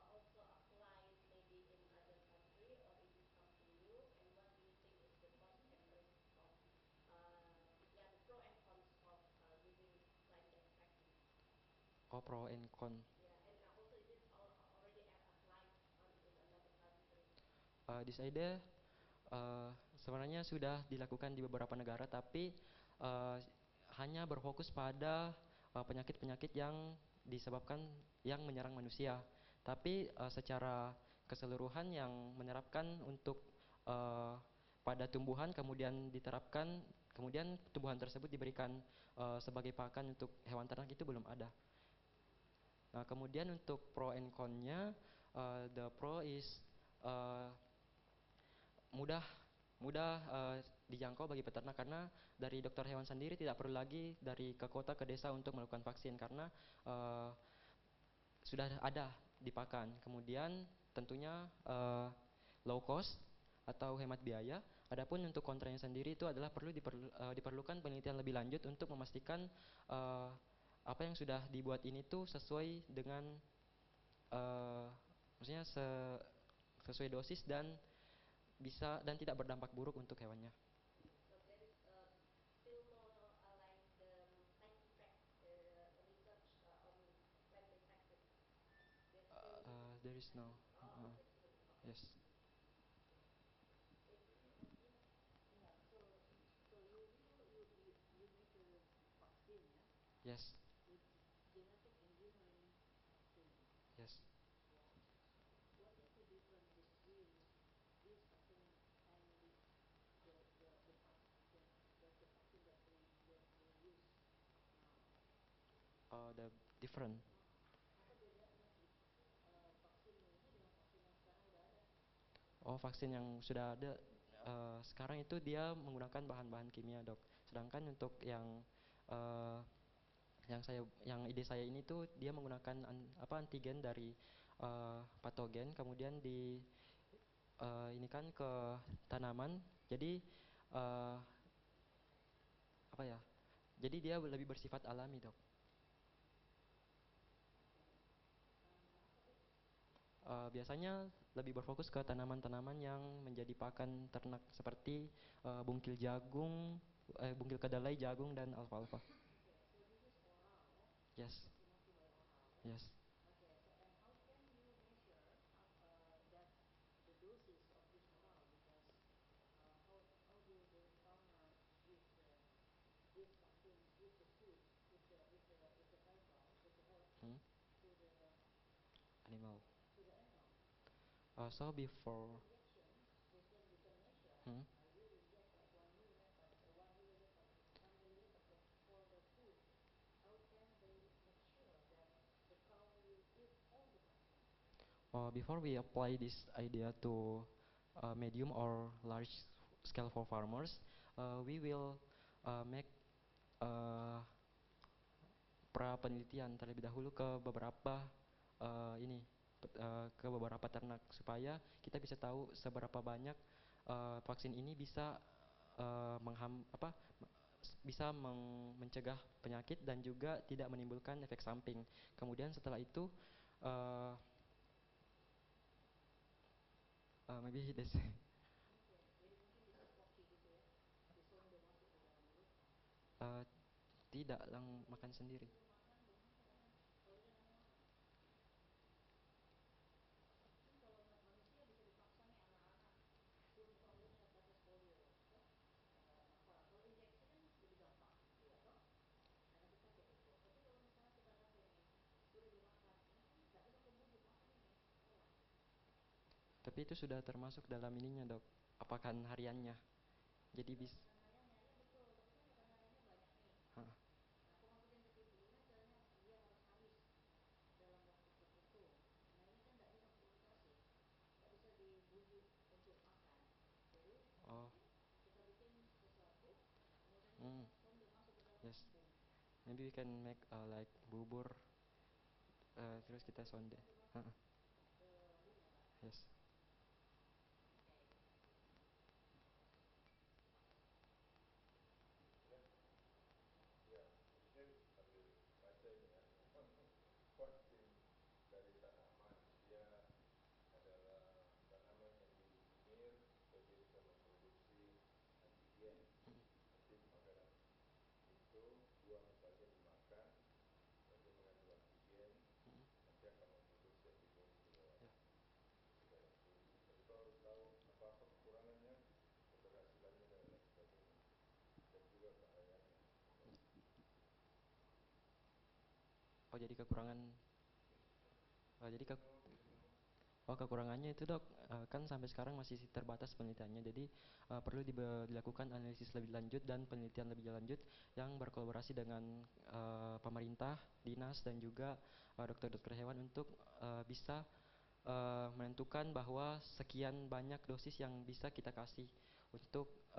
also applied maybe in other country or is it something new? And what do you think is the cost and risk of yeah, the pro and cons of using plant-based practice? Oh, pro and con. Yeah, and also is it already applied on in another country? This idea sebenarnya sudah dilakukan di beberapa negara, tapi uh, hanya berfokus pada penyakit-penyakit yang disebabkan yang menyerang manusia. Tapi secara keseluruhan yang menerapkan untuk uh, pada tumbuhan kemudian diterapkan, kemudian tumbuhan tersebut diberikan sebagai pakan untuk hewan ternak itu belum ada. Nah, kemudian untuk pro and con-nya, the pro is uh, mudah mudah dijangkau bagi peternak karena dari dokter hewan sendiri tidak perlu lagi dari ke kota ke desa untuk melakukan vaksin karena sudah ada di pakan. Kemudian tentunya low cost atau hemat biaya. Adapun untuk kontranya sendiri itu adalah diperlukan penelitian lebih lanjut untuk memastikan apa yang sudah dibuat ini tuh sesuai dengan maksudnya sesuai dosis dan bisa dan tidak berdampak buruk untuk hewannya. So there is still no like the scientific research on plant-based practice. There's still There is no. oh there's still okay. Yes. Yeah, so you make a vaccine, yeah, Yes. with genetic engineering vaccine. Yes. Yeah. What is the difference between this vaccine and the vaccine that we use now? The different. Apa bedanya sih vaksin ini dengan vaksin yang sekarang udah ada? Oh, vaksin yang sudah ada sekarang itu dia menggunakan bahan-bahan kimia, Dok. Sedangkan untuk uh, yang ide saya ini tuh dia menggunakan antigen dari patogen kemudian ini kan ke tanaman. Jadi uh, apa ya? Jadi dia lebih bersifat alami, Dok. Biasanya lebih berfokus ke tanaman-tanaman yang menjadi pakan ternak seperti bungkil jagung, bungkil kedelai, jagung dan alfalfa. Okay, so this is oral, yeah? Yes. Vaksinasi by oral, yeah? Yes. Okay, so and how can you measure that the doses of this oral? Because how do the farmer give these vaccines, give the food, with the herbal, with the herb Hmm? to the Animal. animal? So before. Injection, we can measure. Hmm? You inject like 1 milliliter, 1 milliliter for the food. How can they make sure that the cow will eat all the vaccine? Before we apply this idea to medium or large scale for farmers, we will make pra penelitian terlebih dahulu ke beberapa ke beberapa ternak supaya kita bisa tahu seberapa banyak vaksin ini bisa mencegah penyakit dan juga tidak menimbulkan efek samping. Kemudian setelah itu maybe this. Jadi mungkin dicekoki gitu ya, disonde masuk ke dalam mulut. Tidak, makan sendiri. Suruh makan gimana? Kalau dia nggak mau makan. Kan kalau manusia bisa dipaksa nih anak-anak suruh dia ingat batas polio, toh? Apa? Kalau injeksi kan lebih gampang, iya toh? Karena kita pakai itu. Tapi kalau misalnya kita kasih nih suruh dimakan, ini kan nggak bisa pembujuk makan ini, salah. Tapi itu sudah termasuk dalam ininya, Dok. Apakan hariannya. Jadi bisa. Makan hariannya, ya betul. Tapi kan makan hariannya banyak nih. Hah. Nah, aku masukin ke situ, gimana caranya dia harus habis dalam waktu tertentu. Nah, ini kan nggak bisa untuk dikasih, nggak bisa dibujuk untuk makan. Jadi Oh. kita bikin sesuatu, kemudian Hmm. kita sonde masuk ke dalam Yes. lambung. Maybe we can make like bubur. Terus kita sonde. Sonde masuk ke lambungnya kan. Yes. Oke. Ya, ya, tadi saya sambil baca ini ya, vaksin dari tanaman, dia adalah tanaman yang diengineer supaya dia bisa memproduksi antigen. Nanti makanan itu buah misalnya dimakan, nanti mengandung antigen, nanti akan memproduksi antigen itu lewat dalam tubuh. Tapi itu harus tahu apa-apa kekurangannya, keberhasilannya dan lain sebagainya, dan juga bahayanya. Oh jadi kekurangan. Oh jadi kekurangannya itu dok, kan sampai sekarang masih terbatas penelitiannya, jadi perlu dilakukan analisis lebih lanjut dan penelitian lebih lanjut yang berkolaborasi dengan pemerintah, dinas dan juga dokter-dokter hewan untuk bisa menentukan bahwa sekian banyak dosis yang bisa kita kasih untuk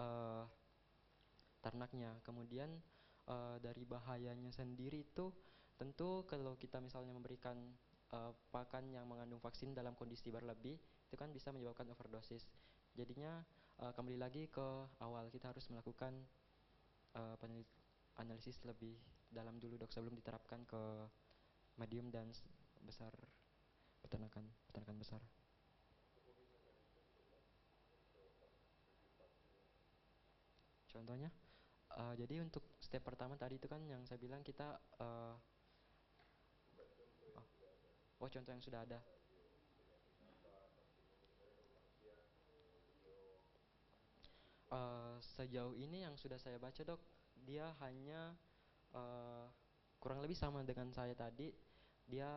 ternaknya. Kemudian dari bahayanya sendiri itu tentu kalau kita misalnya memberikan pakan yang mengandung vaksin dalam kondisi berlebih itu kan bisa menyebabkan overdosis. Jadinya kembali lagi ke awal, kita harus melakukan analisis lebih dalam dulu dok sebelum diterapkan ke medium dan besar peternakan besar. Contohnya, jadi untuk step pertama tadi itu kan yang saya bilang kita contoh yang sudah ada. Sejauh ini yang sudah saya baca dok, dia hanya kurang lebih sama dengan saya tadi. Dia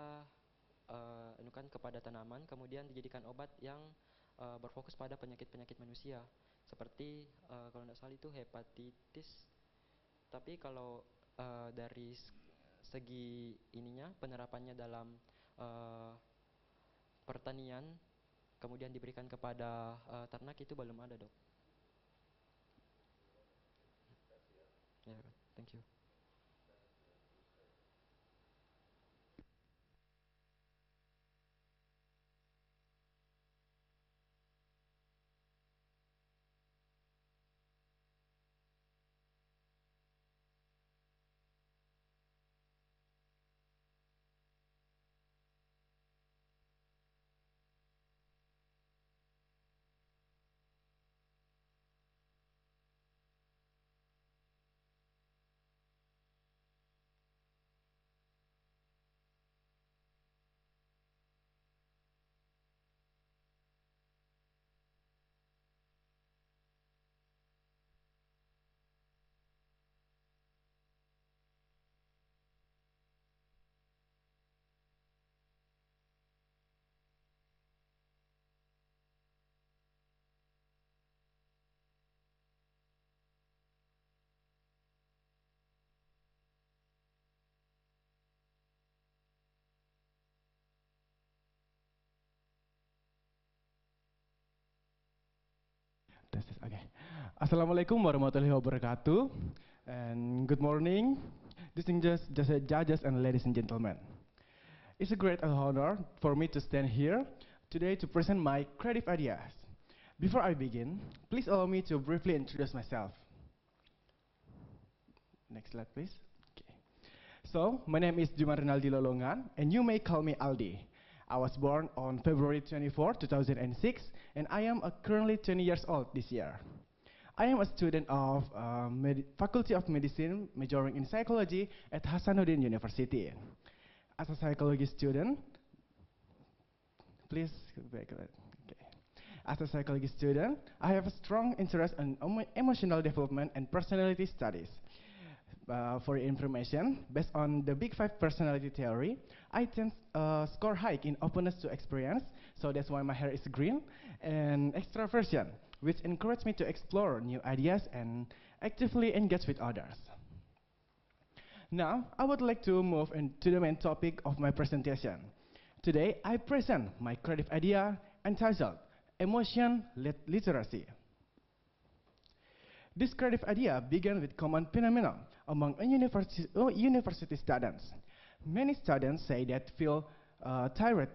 anukan kepada tanaman, kemudian dijadikan obat yang berfokus pada penyakit-penyakit manusia, seperti kalau tidak salah itu hepatitis. Tapi kalau dari segi ininya penerapannya dalam pertanian, kemudian diberikan kepada ternak itu belum ada dok. Ya, thank you. Okay. Assalamualaikum warahmatullahi wabarakatuh, and good morning, distinguished judges and ladies and gentlemen. It's a great honor for me to stand here today to present my creative ideas. Before I begin, please allow me to briefly introduce myself. Next slide, please. Okay. So, my name is Juman Rinaldi Lolongan, and you may call me Aldi. I was born on February 24, 2006, and I am currently 20 years old this year. I am a student of Faculty of Medicine, majoring in psychology at Hasanuddin University. As a psychology student, please go back. Okay. As a psychology student, I have a strong interest in emotional development and personality studies. For your information, based on the Big Five personality theory, I tend score high in openness to experience, so that's why my hair is green, and extraversion, which encourage me to explore new ideas and actively engage with others. Now, I would like to move into the main topic of my presentation. Today, I present my creative idea entitled Emotion-Led Literacy. This creative idea began with common phenomenon among university students. Many students say that feel tired,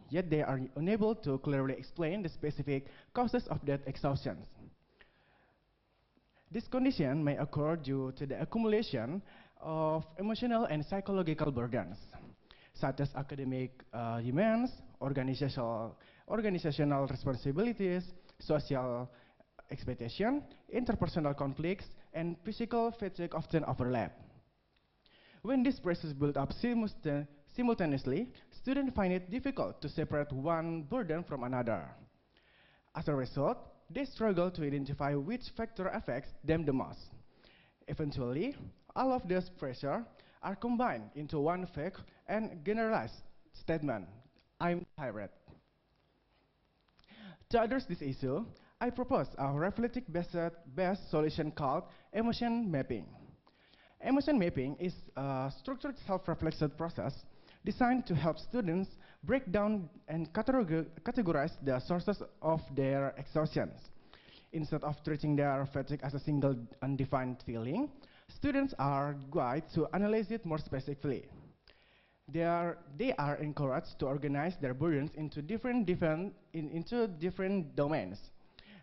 yet they are unable to clearly explain the specific causes of that exhaustion. This condition may occur due to the accumulation of emotional and psychological burdens. such as academic demands, organizational responsibilities, social expectation, interpersonal conflicts, and physical fatigue often overlap. When these pressures build up simultaneously, students find it difficult to separate one burden from another. As a result, they struggle to identify which factor affects them the most. Eventually, all of this pressure are combined into one vague and generalized statement: I'm tired. To address this issue, I propose a reflective-based solution called emotion mapping. Emotion mapping is a structured self-reflection process designed to help students break down and categorize the sources of their exhaustions. Instead of treating their fatigue as a single undefined feeling, students are guided to analyze it more specifically. They are encouraged to organize their burdens into different domains,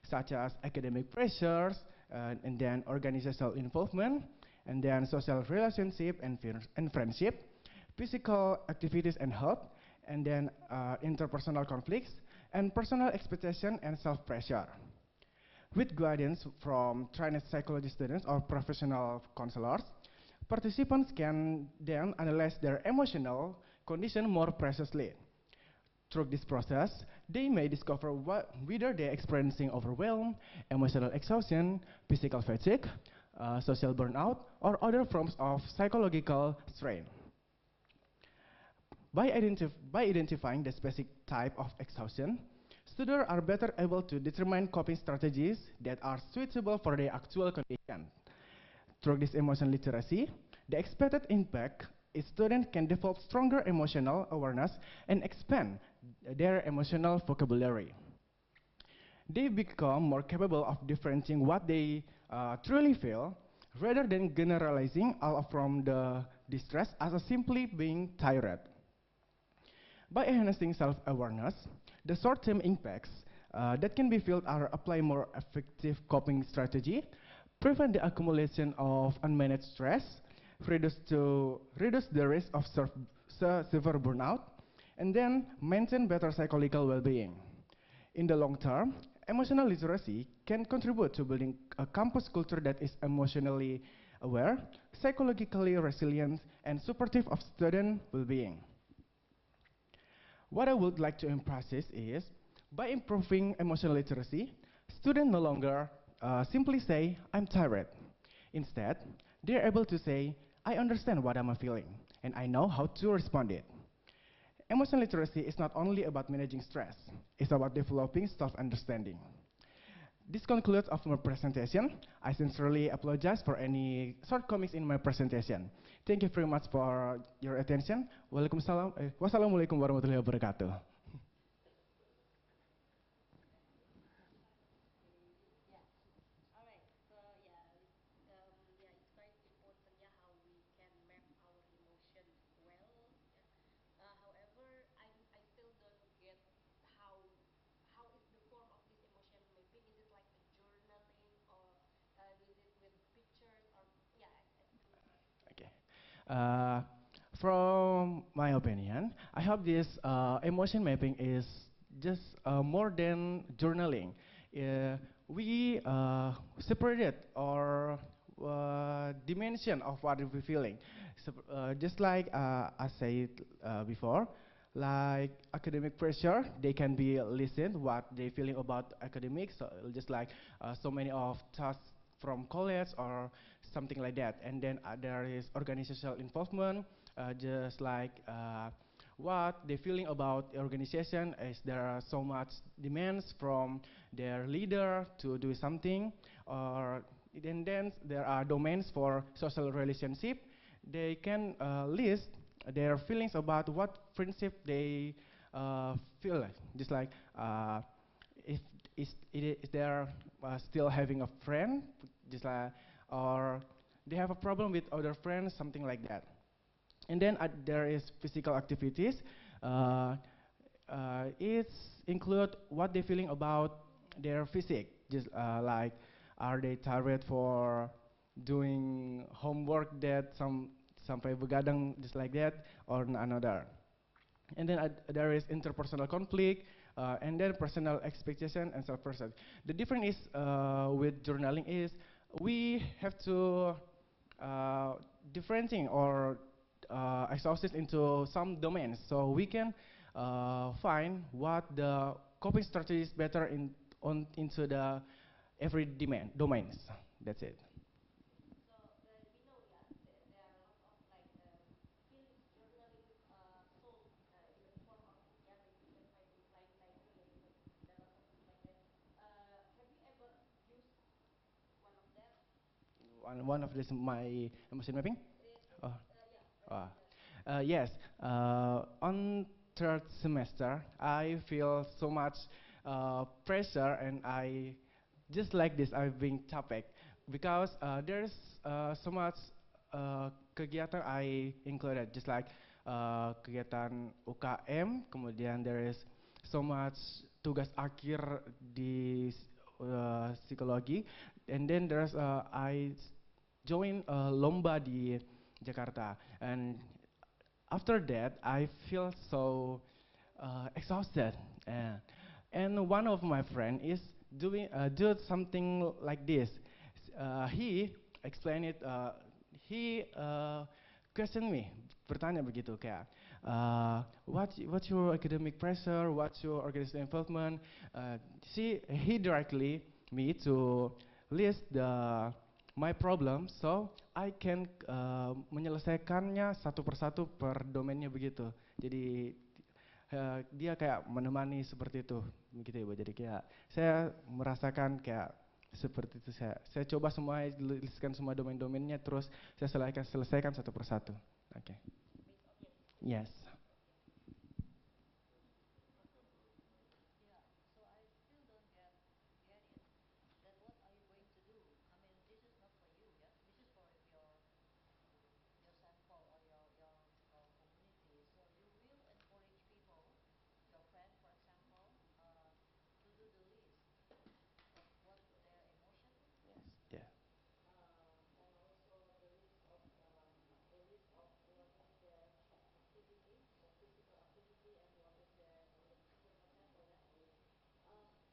such as academic pressures, and then organizational involvement, and then social relationship and friendship, physical activities and health, and then interpersonal conflicts, and personal expectation and self-pressure. With guidance from trained psychology students or professional counselors, participants can then analyze their emotional condition more precisely. Through this process, they may discover whether they are experiencing overwhelm, emotional exhaustion, physical fatigue, social burnout, or other forms of psychological strain. By identifying the specific type of exhaustion, students are better able to determine coping strategies that are suitable for their actual condition. Through this emotion literacy, the expected impact is students can develop stronger emotional awareness and expand their emotional vocabulary. They become more capable of differentiating what they truly feel rather than generalizing all from the distress as a simply being tired. By enhancing self-awareness, the short-term impacts that can be felt are apply more effective coping strategy, prevent the accumulation of unmanaged stress, reduce the risk of severe burnout, and then maintain better psychological well-being. In the long term, emotional literacy can contribute to building a campus culture that is emotionally aware, psychologically resilient, and supportive of student well-being. What I would like to emphasize is, by improving emotional literacy, students no longer simply say, I'm tired. Instead, they are able to say, I understand what I'm feeling, and I know how to respond it. Emotional literacy is not only about managing stress, it's about developing self-understanding. This concludes of my presentation. I sincerely apologize for any shortcomings in my presentation. Thank you very much for your attention. Wassalamualaikum warahmatullahi wabarakatuh. Alright, so it's quite important, how we can map our emotions well. However, I still don't get how how is the form of this emotion mapping? Is it like a journaling or is it with pictures or I still Okay. Uh, from my opinion, I hope this emotion mapping is just more than journaling. We separated our dimension of what we're feeling. Just like I said before, like academic pressure, they can be listened what they feeling about academics. So just like so many of tasks from college or something like that. And then there is organizational involvement, just like what they feeling about the organization is there are so much demands from their leader to do something, or then there are domains for social relationship. They can list their feelings about what friendship they feel like, just like if is they're still having a friend, just like, or they have a problem with other friends, something like that. And then there is physical activities. It's include what they feeling about their physique, just like are they tired for doing homework that sampai begadang just like that or another. And then there is interpersonal conflict, and then personal expectation and self-perception. The difference is with journaling is we have to differentiate or exhaust it into some domains, so we can find what the coping strategy is better into the every domains. That's it. So we know, yeah, there are lots of like feelings journaling sold in the form of, yeah, maybe you can find in like feeling, but there are lots of things like that. Have you ever used one of that? One of this my emotion mapping. Oh. Yeah, Uh, the yes, on third semester, I feel so much pressure, and I just like this. I've been topic because there's so much kegiatan I included, just like kegiatan UKM. Kemudian there is so much tugas akhir di psikologi, and then there's I join lomba di Jakarta, and after that I feel so exhausted, and one of my friend is do something like this. He explain it. He question me, bertanya begitu kayak, what's your academic pressure, what's your organizational involvement. He directly me to list my problem, so I can menyelesaikannya satu persatu per domainnya begitu. Jadi dia kayak menemani seperti itu, begitu Ibu. Jadi kayak saya merasakan kayak seperti itu. Saya coba semua, listkan semua domain-domainnya, terus saya selesaikan satu persatu. Oke. Yes. Yeah, so I still don't get it. That what are you going to do? I mean, this is not for you, yeah. This is for your sample or your community. So you will encourage people, your friend, for example, to do the list of what their emotion, Yes. Yeah. and also the list of what is their activity, the physical activity, and what is their relationship, for example.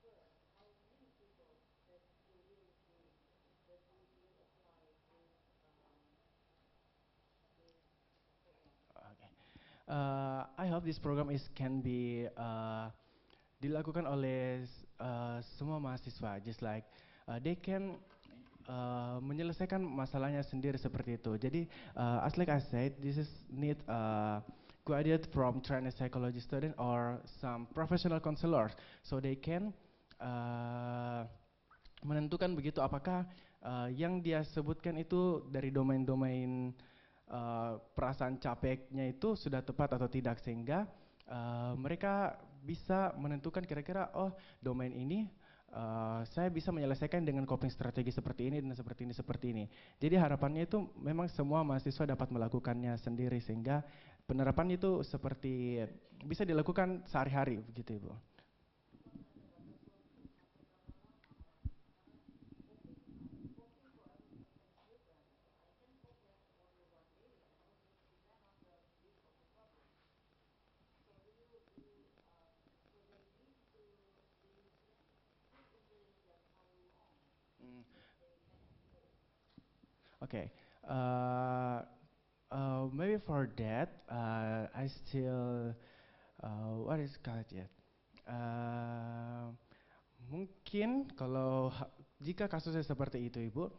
Yeah. First, how many people that you will do, that you will apply this program? Okay. I hope this program can be dilakukan oleh semua mahasiswa, just like they can menyelesaikan masalahnya sendiri seperti itu. Jadi as like I said, this is need guided from trained psychology student or some professional counselors, so they can menentukan begitu apakah yang dia sebutkan itu dari domain-domain perasaan capeknya itu sudah tepat atau tidak, sehingga mereka bisa menentukan kira-kira, oh, domain ini saya bisa menyelesaikan dengan coping strategi seperti ini dan seperti ini seperti ini. Jadi harapannya itu memang semua mahasiswa dapat melakukannya sendiri, sehingga penerapan itu seperti bisa dilakukan sehari-hari begitu Ibu. Okay. Maybe for that, I still what is called yet? Mungkin kalau jika kasusnya seperti itu Ibu,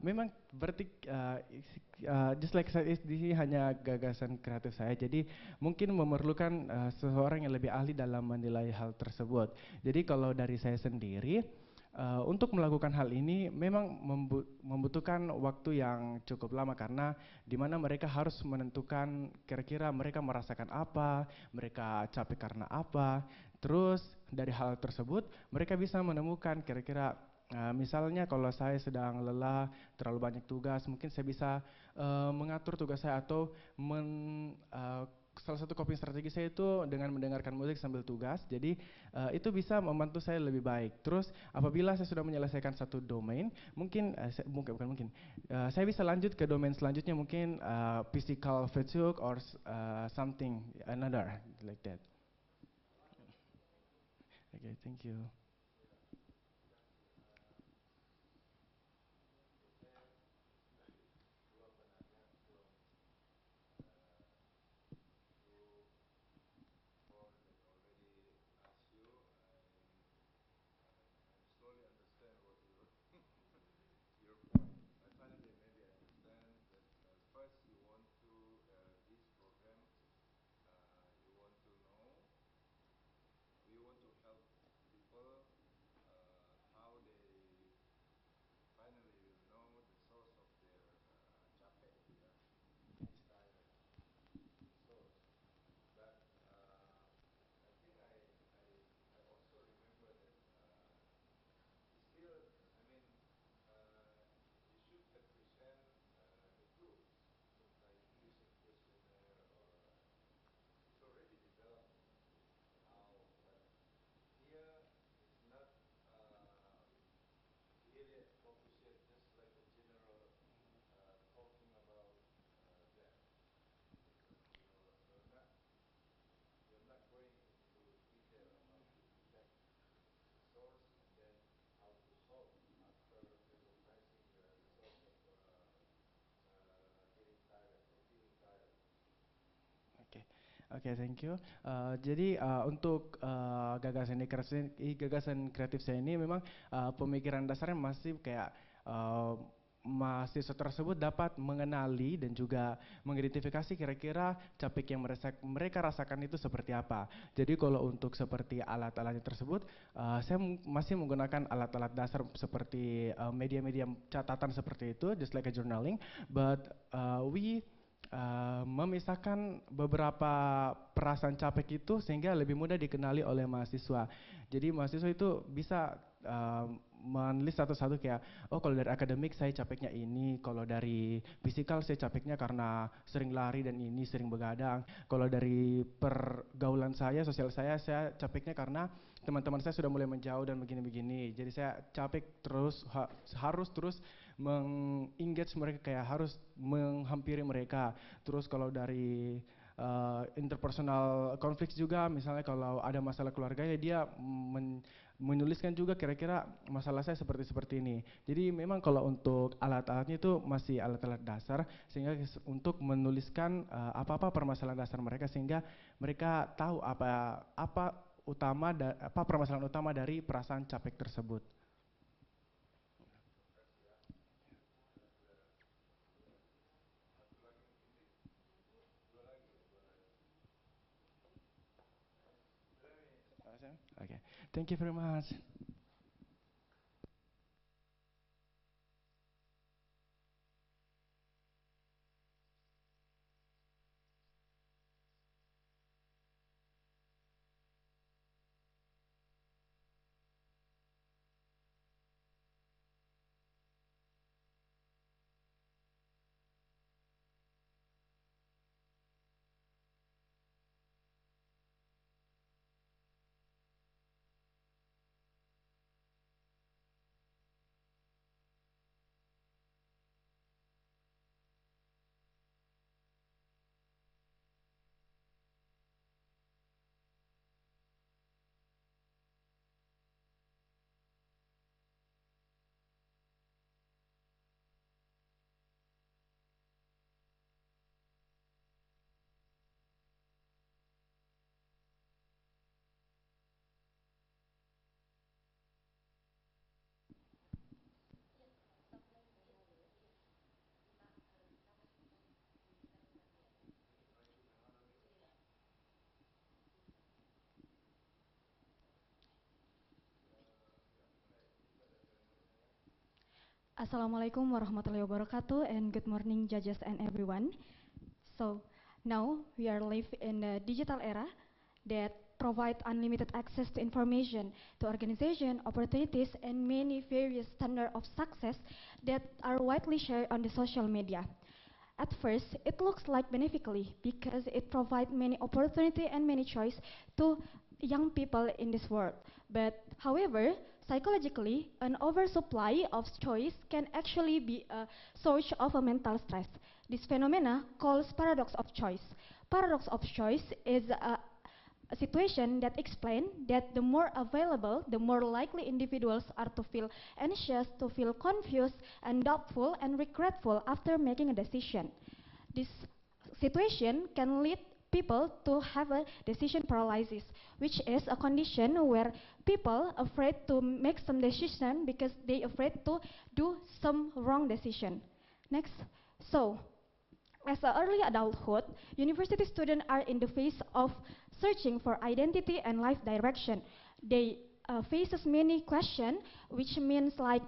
memang berarti just like saya ini hanya gagasan kreatif saya, jadi mungkin memerlukan seseorang yang lebih ahli dalam menilai hal tersebut. Jadi kalau dari saya sendiri, untuk melakukan hal ini memang membutuhkan waktu yang cukup lama, karena di mana mereka harus menentukan kira-kira mereka merasakan apa, mereka capek karena apa. Terus dari hal tersebut mereka bisa menemukan kira-kira misalnya kalau saya sedang lelah, terlalu banyak tugas, mungkin saya bisa mengatur tugas saya atau salah satu coping strategi saya itu dengan mendengarkan musik sambil tugas. Jadi itu bisa membantu saya lebih baik. Terus apabila saya sudah menyelesaikan satu domain, mungkin bukan mungkin, saya bisa lanjut ke domain selanjutnya, mungkin physical fatigue or something another like that. Okay, thank you. All that already asked you, I'm slowly understand what your point. I finally maybe understand that first you want to this program, you want to know, you want to help people how they finally will know the source of their capek, yeah, this tired source. But I think I also remember that still, I mean, you should present the tools, like using questionnaire or it's already developed how, but here it's not really focused just like a general talking about that, because you're not going into detail about to detect the source and then how to solve after recognizing the source of getting tired or feeling tired. Oke, oke, thank you. Jadi untuk gagasan kreatif saya ini memang pemikiran dasarnya masih kayak mahasiswa tersebut dapat mengenali dan juga mengidentifikasi kira-kira capek yang mereka rasakan itu seperti apa. Jadi kalau untuk seperti alat-alatnya tersebut, saya masih menggunakan alat-alat dasar seperti media-media catatan seperti itu, just like a journaling, but we memisahkan beberapa perasaan capek itu sehingga lebih mudah dikenali oleh mahasiswa. Jadi mahasiswa itu bisa menulis satu-satu kayak, oh kalau dari akademik saya capeknya ini, kalau dari fisikal saya capeknya karena sering lari dan ini sering begadang, kalau dari pergaulan saya, sosial saya capeknya karena teman-teman saya sudah mulai menjauh dan begini-begini. Jadi saya capek terus harus terus mengengage mereka, kayak harus menghampiri mereka. Terus kalau dari interpersonal konflik juga, misalnya kalau ada masalah keluarga ya dia menuliskan juga kira-kira masalah saya seperti ini. Jadi memang kalau untuk alat-alatnya itu masih alat-alat dasar, sehingga untuk menuliskan apa-apa permasalahan dasar mereka sehingga mereka tahu apa permasalahan utama dari perasaan capek tersebut. Okay, thank you very much. Assalamualaikum warahmatullahi wabarakatuh, and good morning judges and everyone. So now we are live in the digital era that provide unlimited access to information, to organization, opportunities, and many various standards of success that are widely shared on the social media. At first, it looks like beneficially because it provides many opportunity and many choice to young people in this world. But however, psychologically, an oversupply of choice can actually be a source of a mental stress. This phenomena calls paradox of choice. Paradox of choice is a situation that explains that the more available, the more likely individuals are to feel anxious, to feel confused, and doubtful and regretful after making a decision. This situation can lead people to have a decision paralysis, which is a condition where people afraid to make some decision because they afraid to do some wrong decision. Next. So, as a early adulthood, university students are in the phase of searching for identity and life direction. They faces many questions, which means like,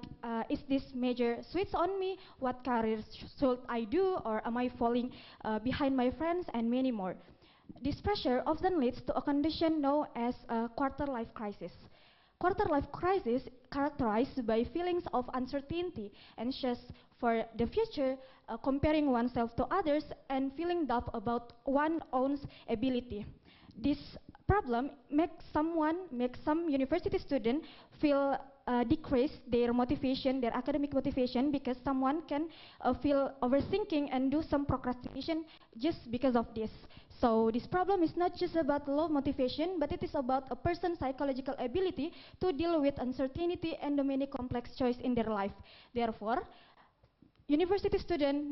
is this major sweets on me? What career should I do? Or am I falling behind my friends? And many more. This pressure often leads to a condition known as a quarter life crisis. Quarter life crisis characterized by feelings of uncertainty, anxious for the future, comparing oneself to others, and feeling doubt about one's own ability. This problem makes some university student feel decrease their motivation, their academic motivation, because someone can feel overthinking and do some procrastination just because of this. So this problem is not just about low motivation, but it is about a person's psychological ability to deal with uncertainty and the many complex choices in their life. Therefore, university student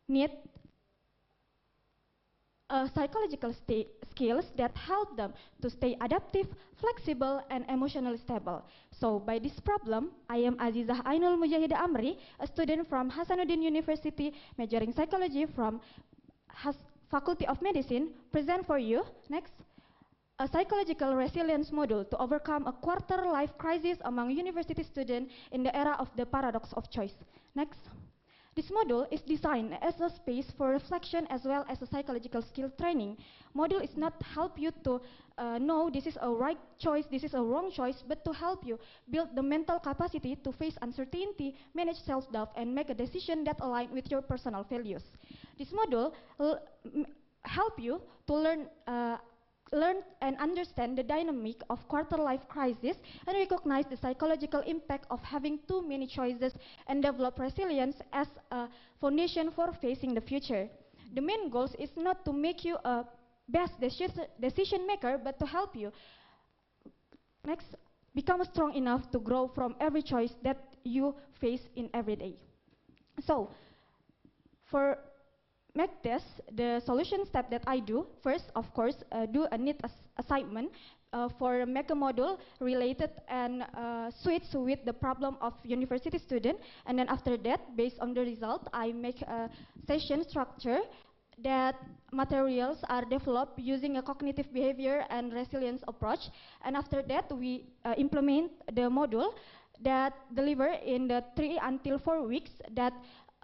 need psychological skills that help them to stay adaptive, flexible, and emotionally stable. So by this problem, I am Azizah Ainul Mujahida Amri, a student from Hasanuddin University, majoring psychology from Faculty of Medicine, present for you, next, a psychological resilience module to overcome a quarter life crisis among university students in the era of the paradox of choice. Next. This module is designed as a space for reflection as well as a psychological skill training. Module is not help you to know this is a right choice, this is a wrong choice, but to help you build the mental capacity to face uncertainty, manage self-doubt, and make a decision that align with your personal values. This module will help you to learn and understand the dynamic of quarter life crisis and recognize the psychological impact of having too many choices and develop resilience as a foundation for facing the future. The main goal is not to make you a best decision maker, but to help you next become strong enough to grow from every choice that you face in every day. So, for make this the solution step that I do first, of course, do a neat assignment for make a module related and switch with the problem of university student, and then after that, based on the result, I make a session structure that materials are developed using a cognitive behavior and resilience approach, and after that we implement the module that deliver in the 3 until 4 weeks. That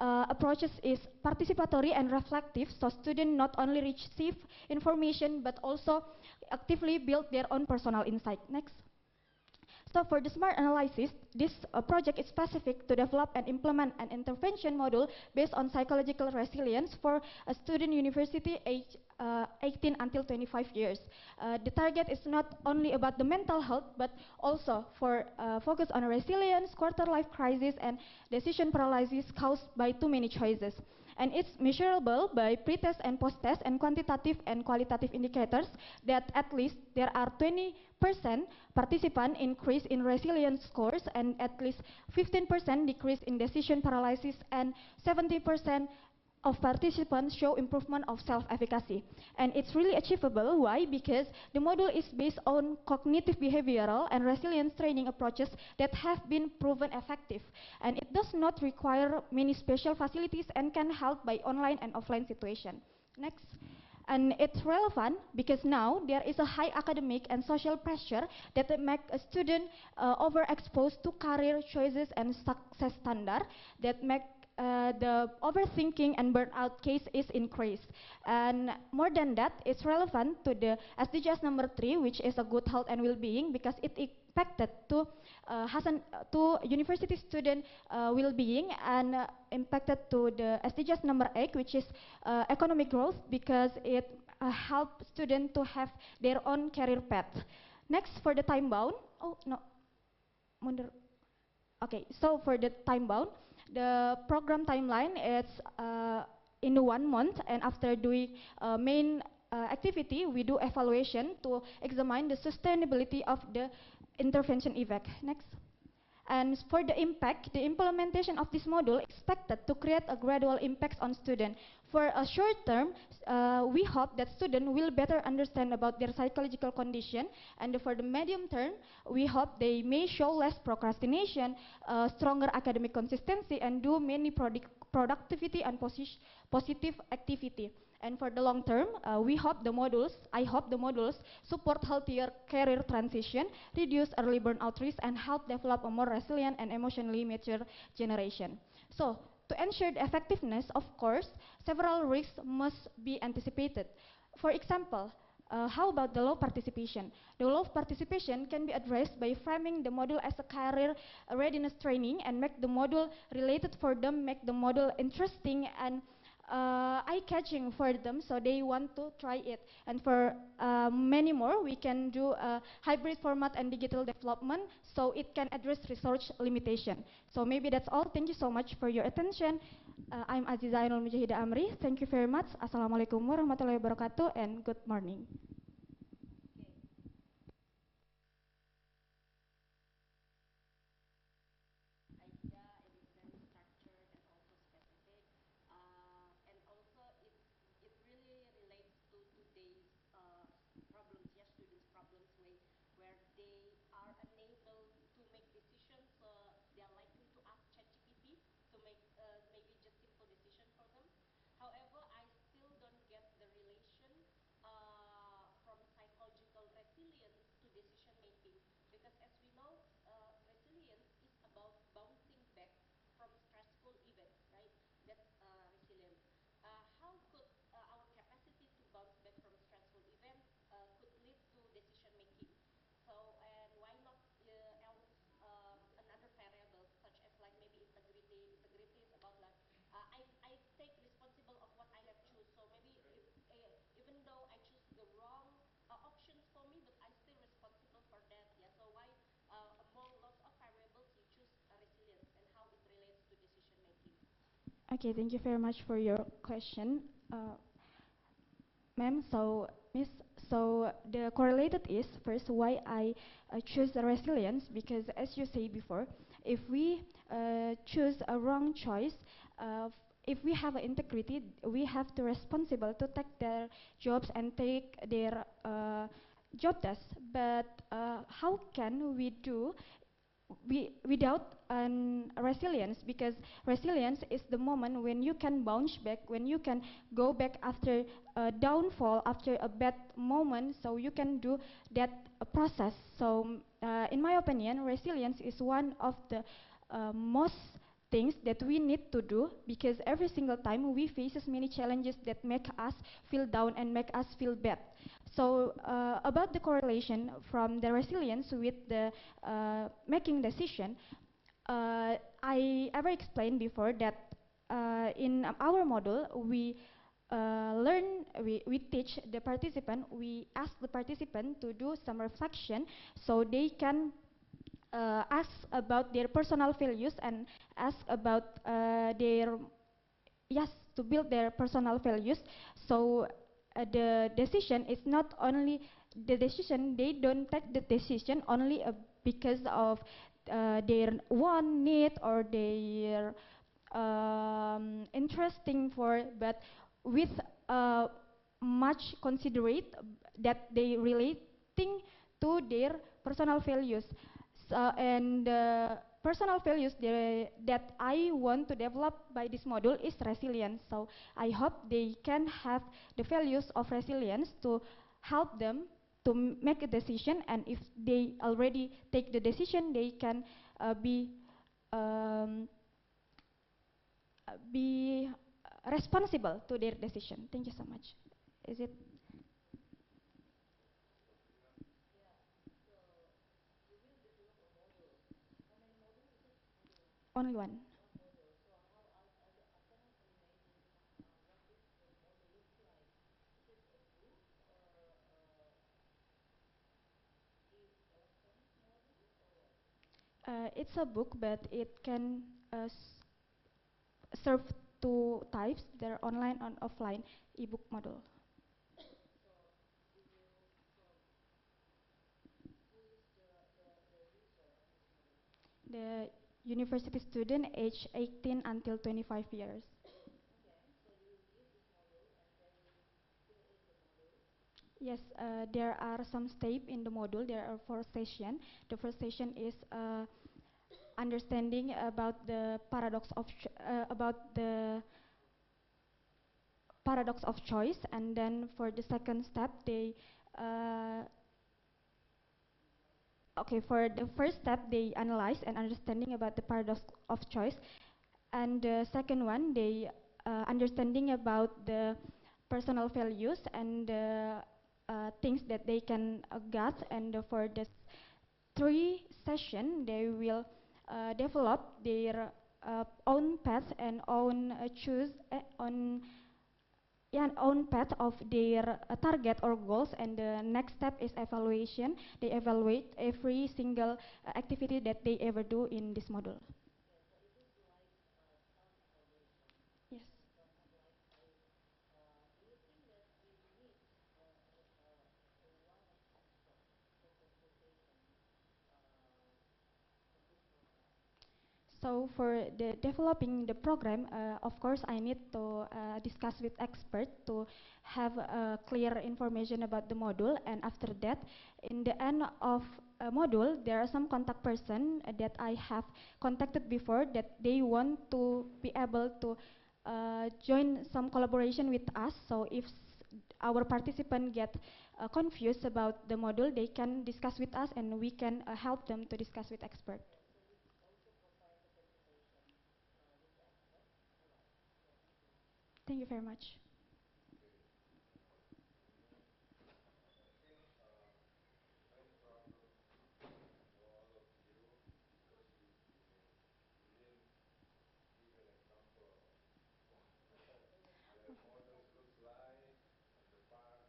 approaches is participatory and reflective, so students not only receive information but also actively build their own personal insight. Next. So for the SMART analysis, this project is specific to develop and implement an intervention module based on psychological resilience for a student university age 18 until 25 years. The target is not only about the mental health, but also for focus on resilience, quarter life crisis, and decision paralysis caused by too many choices. And it's measurable by pre-test and post-test and quantitative and qualitative indicators that at least there are 20% participant increase in resilience scores and at least 15% decrease in decision paralysis and 70% of participants show improvement of self-efficacy. And it's really achievable. Why? Because the module is based on cognitive behavioral and resilience training approaches that have been proven effective. And it does not require many special facilities and can help by online and offline situation. Next. And it's relevant because now there is a high academic and social pressure that make a student overexposed to career choices and success standard that make the overthinking and burnout case is increased. And more than that, it's relevant to the SDGs number 3, which is a good health and well-being, because it impacted to to university student well-being and impacted to the SDGs number 8, which is economic growth, because it helps students to have their own career path. Next, for the time bound, oh no, mundur. Okay, so for the time bound, the program timeline is in 1 month, and after doing main activity, we do evaluation to examine the sustainability of the intervention effect. Next. And for the impact, the implementation of this module expected to create a gradual impact on students. For a short term, we hope that students will better understand about their psychological condition, and for the medium term, we hope they may show less procrastination, stronger academic consistency, and do many productivity and positive activity. And for the long term, I hope the modules support healthier career transition, reduce early burnout risk, and help develop a more resilient and emotionally mature generation. So, to ensure the effectiveness, of course, several risks must be anticipated. For example, how about the low participation? The low participation can be addressed by framing the module as a career readiness training and make the module related for them, make the module interesting and eye-catching for them, so they want to try it. And for many more, we can do a hybrid format and digital development, so it can address research limitation. So maybe that's all. Thank you so much for your attention. I'm Aziza Ainul Mujahida Amri. Thank you very much. Assalamualaikum warahmatullahi wabarakatuh, and good morning. Okay, thank you very much for your question, ma'am. So, Miss, so the correlated is first why I choose the resilience, because as you say before, if we choose a wrong choice, if we have integrity, we have to responsible to take their jobs and take their job tasks. But how can we do without resilience? Because resilience is the moment when you can bounce back, when you can go back after a downfall, after a bad moment, so you can do that process. So in my opinion, resilience is one of the most things that we need to do, because every single time we faces many challenges that make us feel down and make us feel bad. So about the correlation from the resilience with the making decision, I ever explained before that in our model we we teach the participant, we ask the participant to do some reflection, so they can ask about their personal values and ask about their, yes, to build their personal values. So the decision is not only the decision, they don't take the decision only because of their one need or their interesting for, but with much considerate that they relating to their personal values. So, and personal values that I want to develop by this module is resilience. So I hope they can have the values of resilience to help them to make a decision, and if they already take the decision, they can be responsible to their decision. Thank you so much. Is it? Only one. It's a book, but it can serve two types. They're online and offline ebook model. The university student age 18 until 25 years. Yes, there are some steps in the module. There are four sessions. The first session is understanding about the paradox of choice, and then for the second step, they uh, okay, for the first step, they analyze and understanding about the paradox of choice, and the second one, they understanding about the personal values and things that they can get, and for the three session, they will develop their own path and own choose on yeah, own path of their target or goals, and the next step is evaluation. They evaluate every single activity that they ever do in this module. Yes. So for the developing the program, of course, I need to discuss with expert to have clear information about the module. And after that, in the end of a module, there are some contact person that I have contacted before that they want to be able to join some collaboration with us. So if our participant get confused about the module, they can discuss with us, and we can help them to discuss with expert. Thank you very much. I think for all of you, because you didn't give an example of what the models looks like, and the part,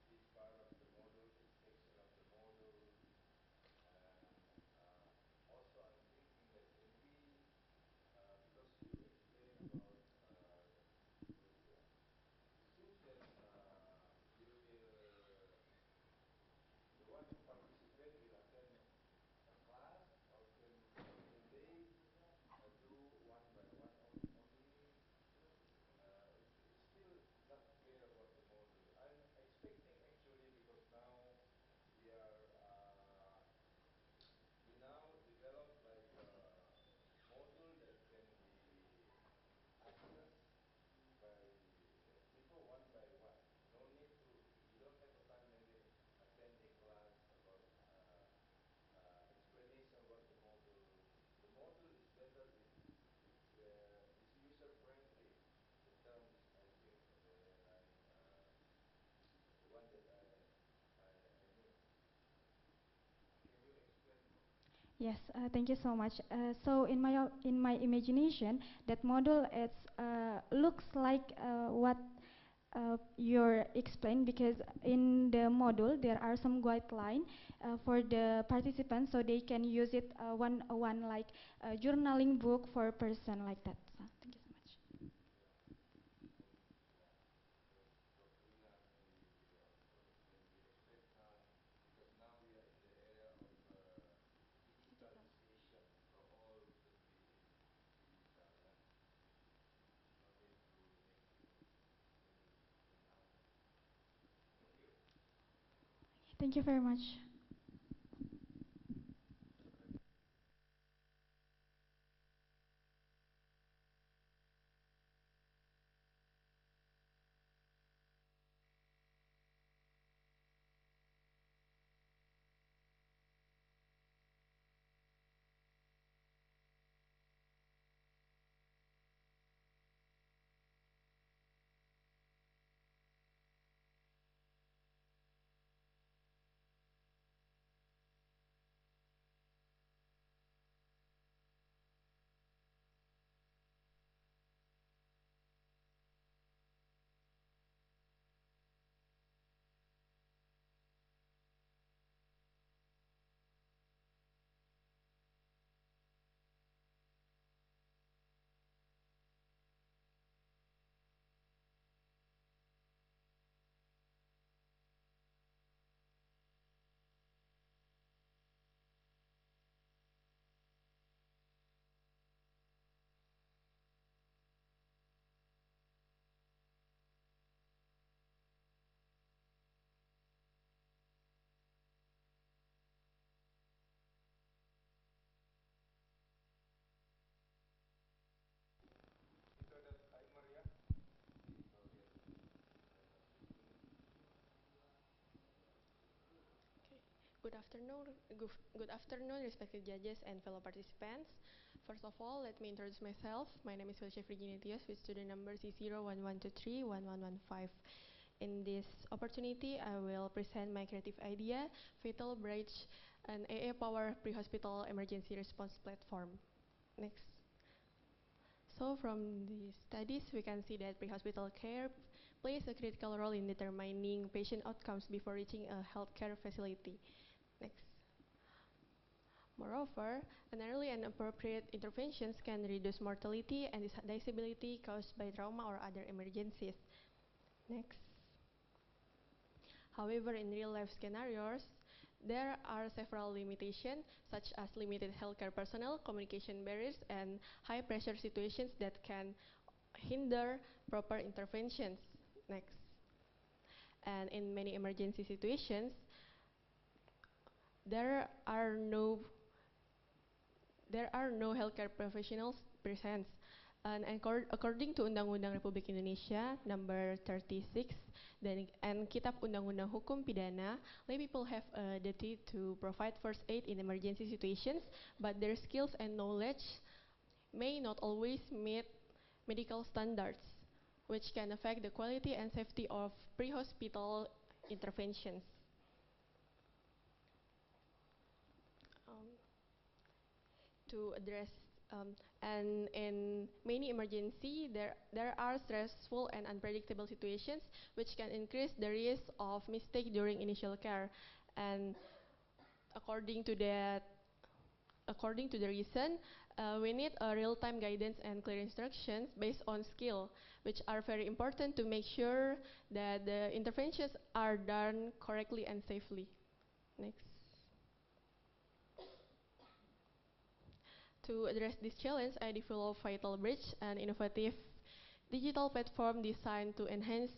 each part of the model, each section of the model, and also I'm thinking that when we, because you explain about it seems that you will, the one who participate will attend a class, or can they do one by one only? It's still not clear about the model. I'm expecting actually, because now we are we now develop like a module that can be accessed by people one by one. No need to, you don't have a time maybe attend a class about explanation about the module. The module is better if it's user friendly. The term is, I think, the one that I need. Can you explain more? Yes, thank you so much. So in my imagination, that model is looks like what you're explained, because in the module there are some guideline for the participants, so they can use it one like a journaling book for a person like that. So, thank you so much. What we not when we expect because now we are in the era of digitalization, so all should be digital, yeah. No need to make in hand. Thank you. Thank you very much. Good afternoon, respected judges and fellow participants. First of all, let me introduce myself. My name is Felicia Virginia Tios with student number C011231115. In this opportunity, I will present my creative idea, Vital Bridge, an AA Power Pre-Hospital Emergency Response Platform. Next. So from the studies, we can see that pre-hospital care plays a critical role in determining patient outcomes before reaching a healthcare facility. Next. Moreover, an early and appropriate interventions can reduce mortality and disability caused by trauma or other emergencies. Next. However, in real-life scenarios, there are several limitations, such as limited healthcare personnel, communication barriers, and high-pressure situations that can hinder proper interventions. Next. And in many emergency situations, there are no healthcare professionals present. And according to Undang-Undang Republik Indonesia Number 36 and Kitab Undang-Undang Hukum Pidana, lay people have a duty to provide first aid in emergency situations, but their skills and knowledge may not always meet medical standards, which can affect the quality and safety of pre-hospital interventions. To address and in many emergency, there are stressful and unpredictable situations which can increase the risk of mistake during initial care. And according to the reason, we need a real-time guidance and clear instructions based on skill, which are very important to make sure that the interventions are done correctly and safely. Next. To address this challenge, I developed Vital Bridge, an innovative digital platform designed to enhance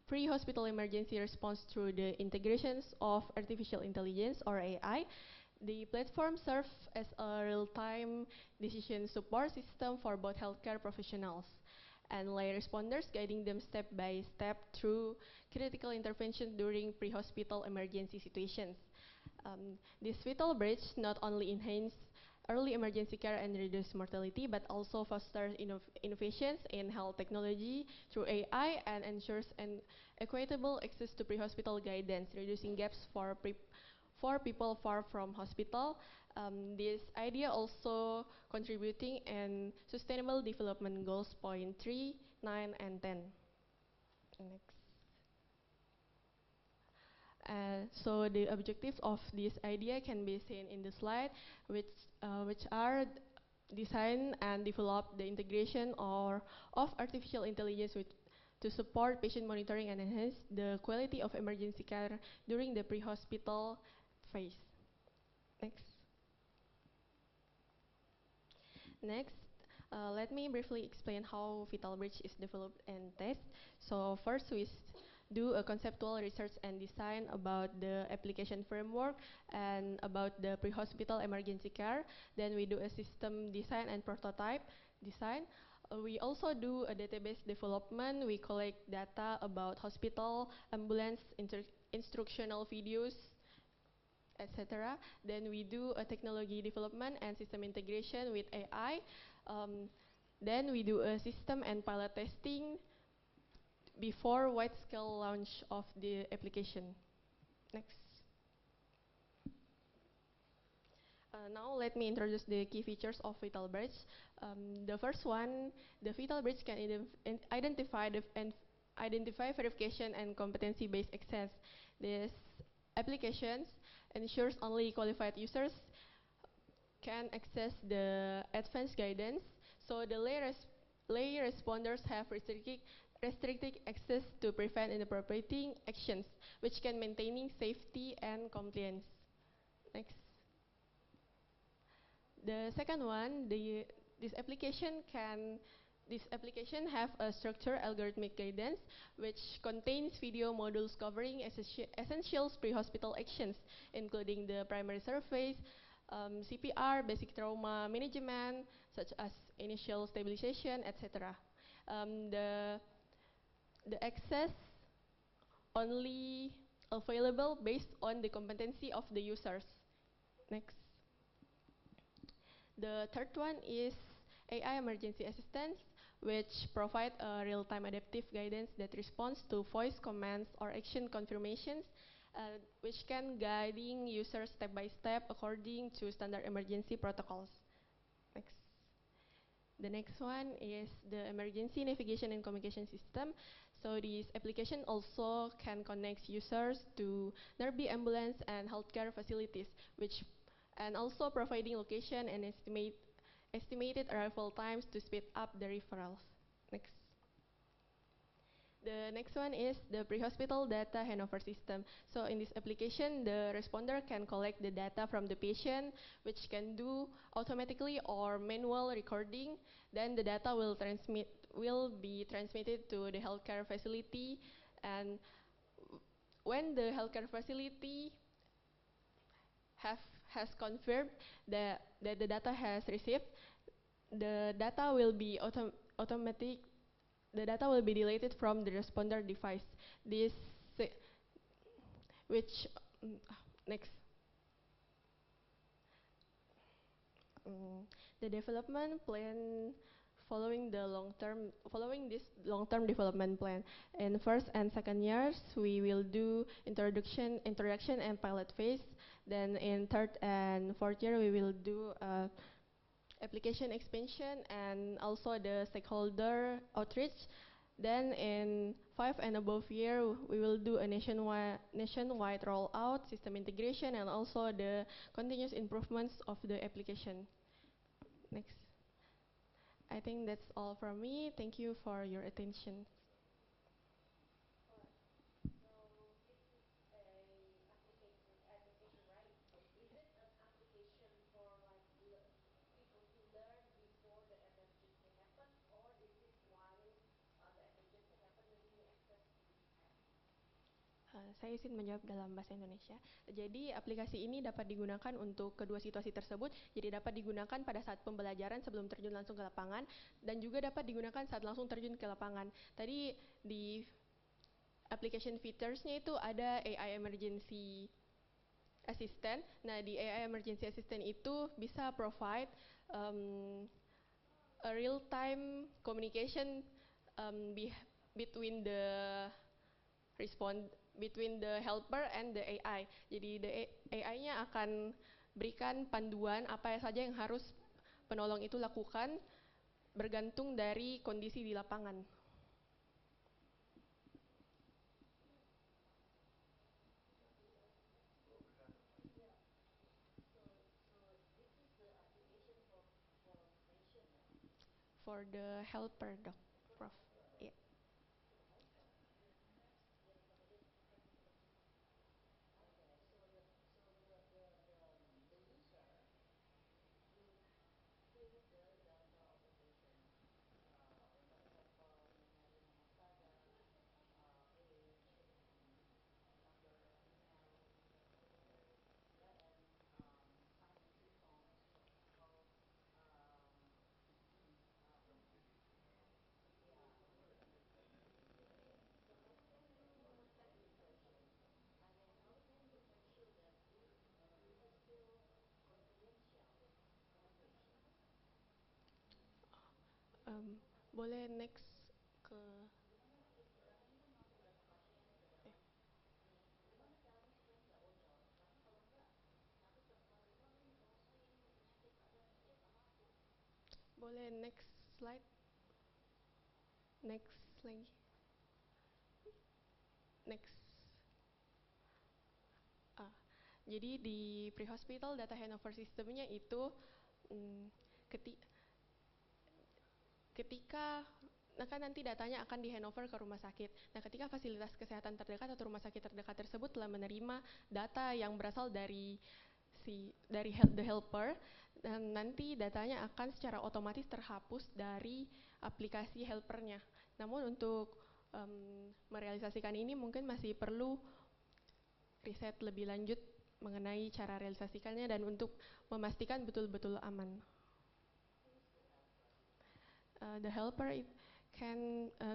pre-hospital emergency response through the integrations of artificial intelligence or AI. The platform serves as a real-time decision support system for both healthcare professionals and lay responders, guiding them step by step through critical intervention during pre-hospital emergency situations. This Vital Bridge not only enhances early emergency care and reduce mortality, but also fosters innovations in health technology through AI and ensures an equitable access to pre-hospital guidance, reducing gaps for people far from hospital. This idea also contributing in Sustainable Development Goals point 3, 9, and 10. Next. So the objectives of this idea can be seen in the slide, which are design and develop the integration of artificial intelligence to support patient monitoring and enhance the quality of emergency care during the pre-hospital phase. Next, let me briefly explain how Vital Bridge is developed and tested. So first, we do a conceptual research and design about the application framework and about the pre-hospital emergency care. Then we do a system design and prototype design. We also do a database development. We collect data about hospital, ambulance, instructional videos, etc. Then we do a technology development and system integration with AI. Then we do a system and pilot testing before wide-scale launch of the application. Next. Now let me introduce the key features of Vital Bridge. The first one, the Vital Bridge can identify verification and competency-based access. This application ensures only qualified users can access the advanced guidance. So the lay responders have restricted access to prevent inappropriate actions, which can maintaining safety and compliance. Next. The second one, this application have a structured algorithmic guidance, which contains video modules covering essential pre-hospital actions, including the primary surveys, CPR, basic trauma management, such as initial stabilization, etc. The access only available based on the competency of the users. Next. The third one is AI emergency assistance, which provide a real-time adaptive guidance that responds to voice commands or action confirmations, which can guiding users step by step according to standard emergency protocols. Next. The next one is the emergency navigation and communication system. So this application also can connect users to nearby ambulance and healthcare facilities, and also providing location and estimated arrival times to speed up the referrals. Next. The next one is the pre-hospital data handover system. So in this application, the responder can collect the data from the patient, which can do automatically or manual recording. Then the data will be transmitted to the healthcare facility, and when the healthcare facility has confirmed that the data has received, the data will be automatic. The data will be deleted from the responder device. Next. The development plan following this long-term development plan. In first and second years, we will do introduction and pilot phase. Then in third and fourth year, we will do application expansion and also the stakeholder outreach. Then in 5 and above year, we will do a nationwide rollout, system integration, and also the continuous improvements of the application. Next. I think that's all from me. Thank you for your attention. Saya izin menjawab dalam bahasa Indonesia. Jadi aplikasi ini dapat digunakan untuk kedua situasi tersebut. Jadi dapat digunakan pada saat pembelajaran sebelum terjun langsung ke lapangan, dan juga dapat digunakan saat langsung terjun ke lapangan. Tadi di application features-nya itu ada AI emergency assistant. Nah, di AI emergency assistant itu bisa provide a real-time communication between the helper and the AI. Jadi the AI-nya akan berikan panduan apa saja yang harus penolong itu lakukan bergantung dari kondisi di lapangan. For the helper, Prof. Yeah. Boleh next ke boleh next slide. Next lagi. Next. Jadi di pre-hospital data handover systemnya itu ketika kan nanti datanya akan di handover ke rumah sakit. Nah, ketika fasilitas kesehatan terdekat atau rumah sakit terdekat tersebut telah menerima data yang berasal dari the helper, dan nanti datanya akan secara otomatis terhapus dari aplikasi helpernya. Namun untuk merealisasikan ini mungkin masih perlu riset lebih lanjut mengenai cara realisasikannya dan untuk memastikan betul-betul aman. The helper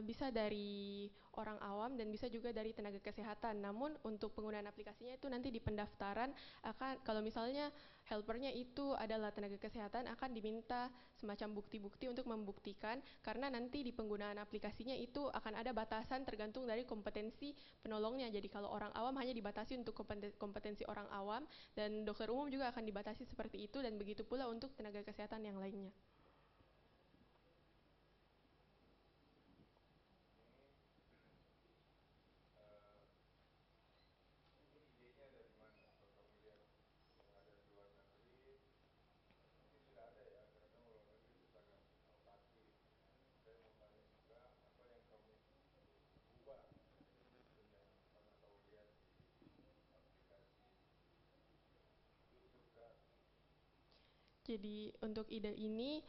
bisa dari orang awam dan bisa juga dari tenaga kesehatan. Namun untuk penggunaan aplikasinya itu nanti di pendaftaran akan, kalau misalnya helpernya itu adalah tenaga kesehatan, akan diminta semacam bukti-bukti untuk membuktikan, karena nanti di penggunaan aplikasinya itu akan ada batasan tergantung dari kompetensi penolongnya. Jadi kalau orang awam hanya dibatasi untuk kompetensi orang awam, dan dokter umum juga akan dibatasi seperti itu, dan begitu pula untuk tenaga kesehatan yang lainnya. Ini idenya dari mana? Kalau kamu lihat yang ada di luar negeri, mungkin sudah ada ya, karena luar negeri itu sangat inovatif. Saya mau tanya juga, apa yang kamu ubah dengan yang pernah kamu lihat di aplikasi YouTube kan? Jadi untuk ide ini,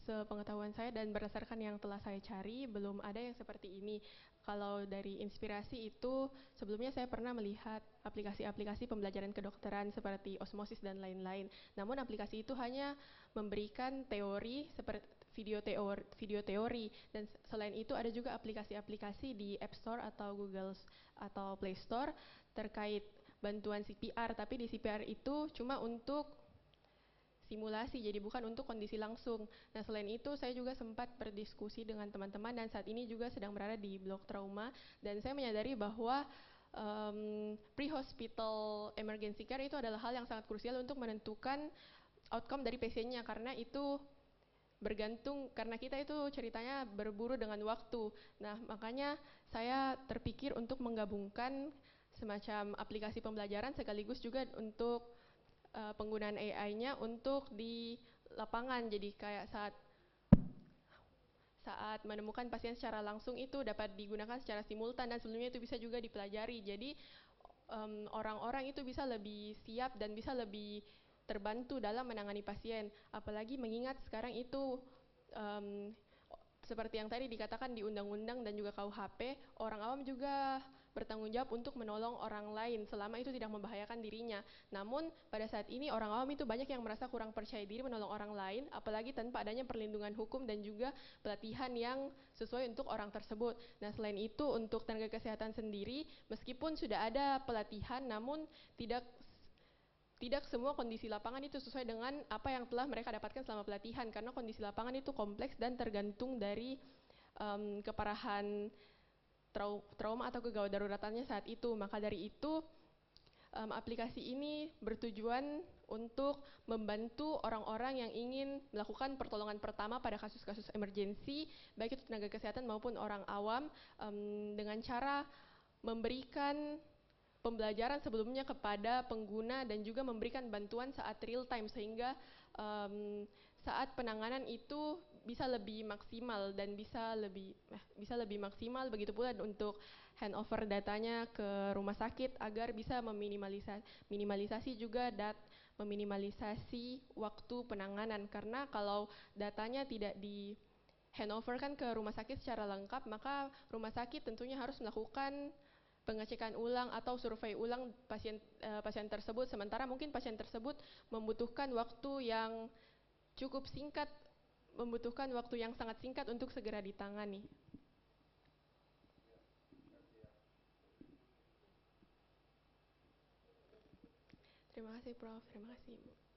sepengetahuan saya dan berdasarkan yang telah saya cari, belum ada yang seperti ini. Kalau dari inspirasi itu, sebelumnya saya pernah melihat aplikasi-aplikasi pembelajaran kedokteran seperti osmosis dan lain-lain. Namun aplikasi itu hanya memberikan teori seperti video teori, dan selain itu ada juga aplikasi-aplikasi di App Store atau Google atau Play Store terkait bantuan CPR, tapi di CPR itu cuma untuk simulasi, jadi bukan untuk kondisi langsung. Nah, selain itu saya juga sempat berdiskusi dengan teman-teman, dan saat ini juga sedang berada di blok trauma, dan saya menyadari bahwa pre-hospital emergency care itu adalah hal yang sangat krusial untuk menentukan outcome dari pasiennya, karena itu bergantung, karena kita itu ceritanya berburu dengan waktu. Nah, makanya saya terpikir untuk menggabungkan semacam aplikasi pembelajaran sekaligus juga untuk penggunaan AI-nya untuk di lapangan. Jadi kayak saat menemukan pasien secara langsung itu dapat digunakan secara simultan, dan sebelumnya itu bisa juga dipelajari. Jadi orang-orang itu bisa lebih siap dan bisa lebih terbantu dalam menangani pasien. Apalagi mengingat sekarang itu seperti yang tadi dikatakan di undang-undang dan juga KUHP, orang awam juga bertanggung jawab untuk menolong orang lain selama itu tidak membahayakan dirinya. Namun pada saat ini orang awam itu banyak yang merasa kurang percaya diri menolong orang lain, apalagi tanpa adanya perlindungan hukum dan juga pelatihan yang sesuai untuk orang tersebut. Nah, selain itu untuk tenaga kesehatan sendiri, meskipun sudah ada pelatihan, namun tidak semua kondisi lapangan itu sesuai dengan apa yang telah mereka dapatkan selama pelatihan, karena kondisi lapangan itu kompleks dan tergantung dari keparahan trauma atau kegawat daruratannya saat itu. Maka dari itu aplikasi ini bertujuan untuk membantu orang-orang yang ingin melakukan pertolongan pertama pada kasus-kasus emergensi, baik itu tenaga kesehatan maupun orang awam, dengan cara memberikan pembelajaran sebelumnya kepada pengguna dan juga memberikan bantuan saat real time, sehingga saat penanganan itu bisa lebih maksimal dan bisa lebih maksimal. Begitu pula untuk handover datanya ke rumah sakit agar bisa meminimalisasi juga meminimalisasi waktu penanganan, karena kalau datanya tidak di handover kan ke rumah sakit secara lengkap, maka rumah sakit tentunya harus melakukan pengecekan ulang atau survei ulang pasien tersebut, sementara mungkin pasien tersebut membutuhkan waktu yang cukup singkat, membutuhkan waktu yang sangat singkat untuk segera ditangani. Terima kasih Prof, terima kasih Ibu.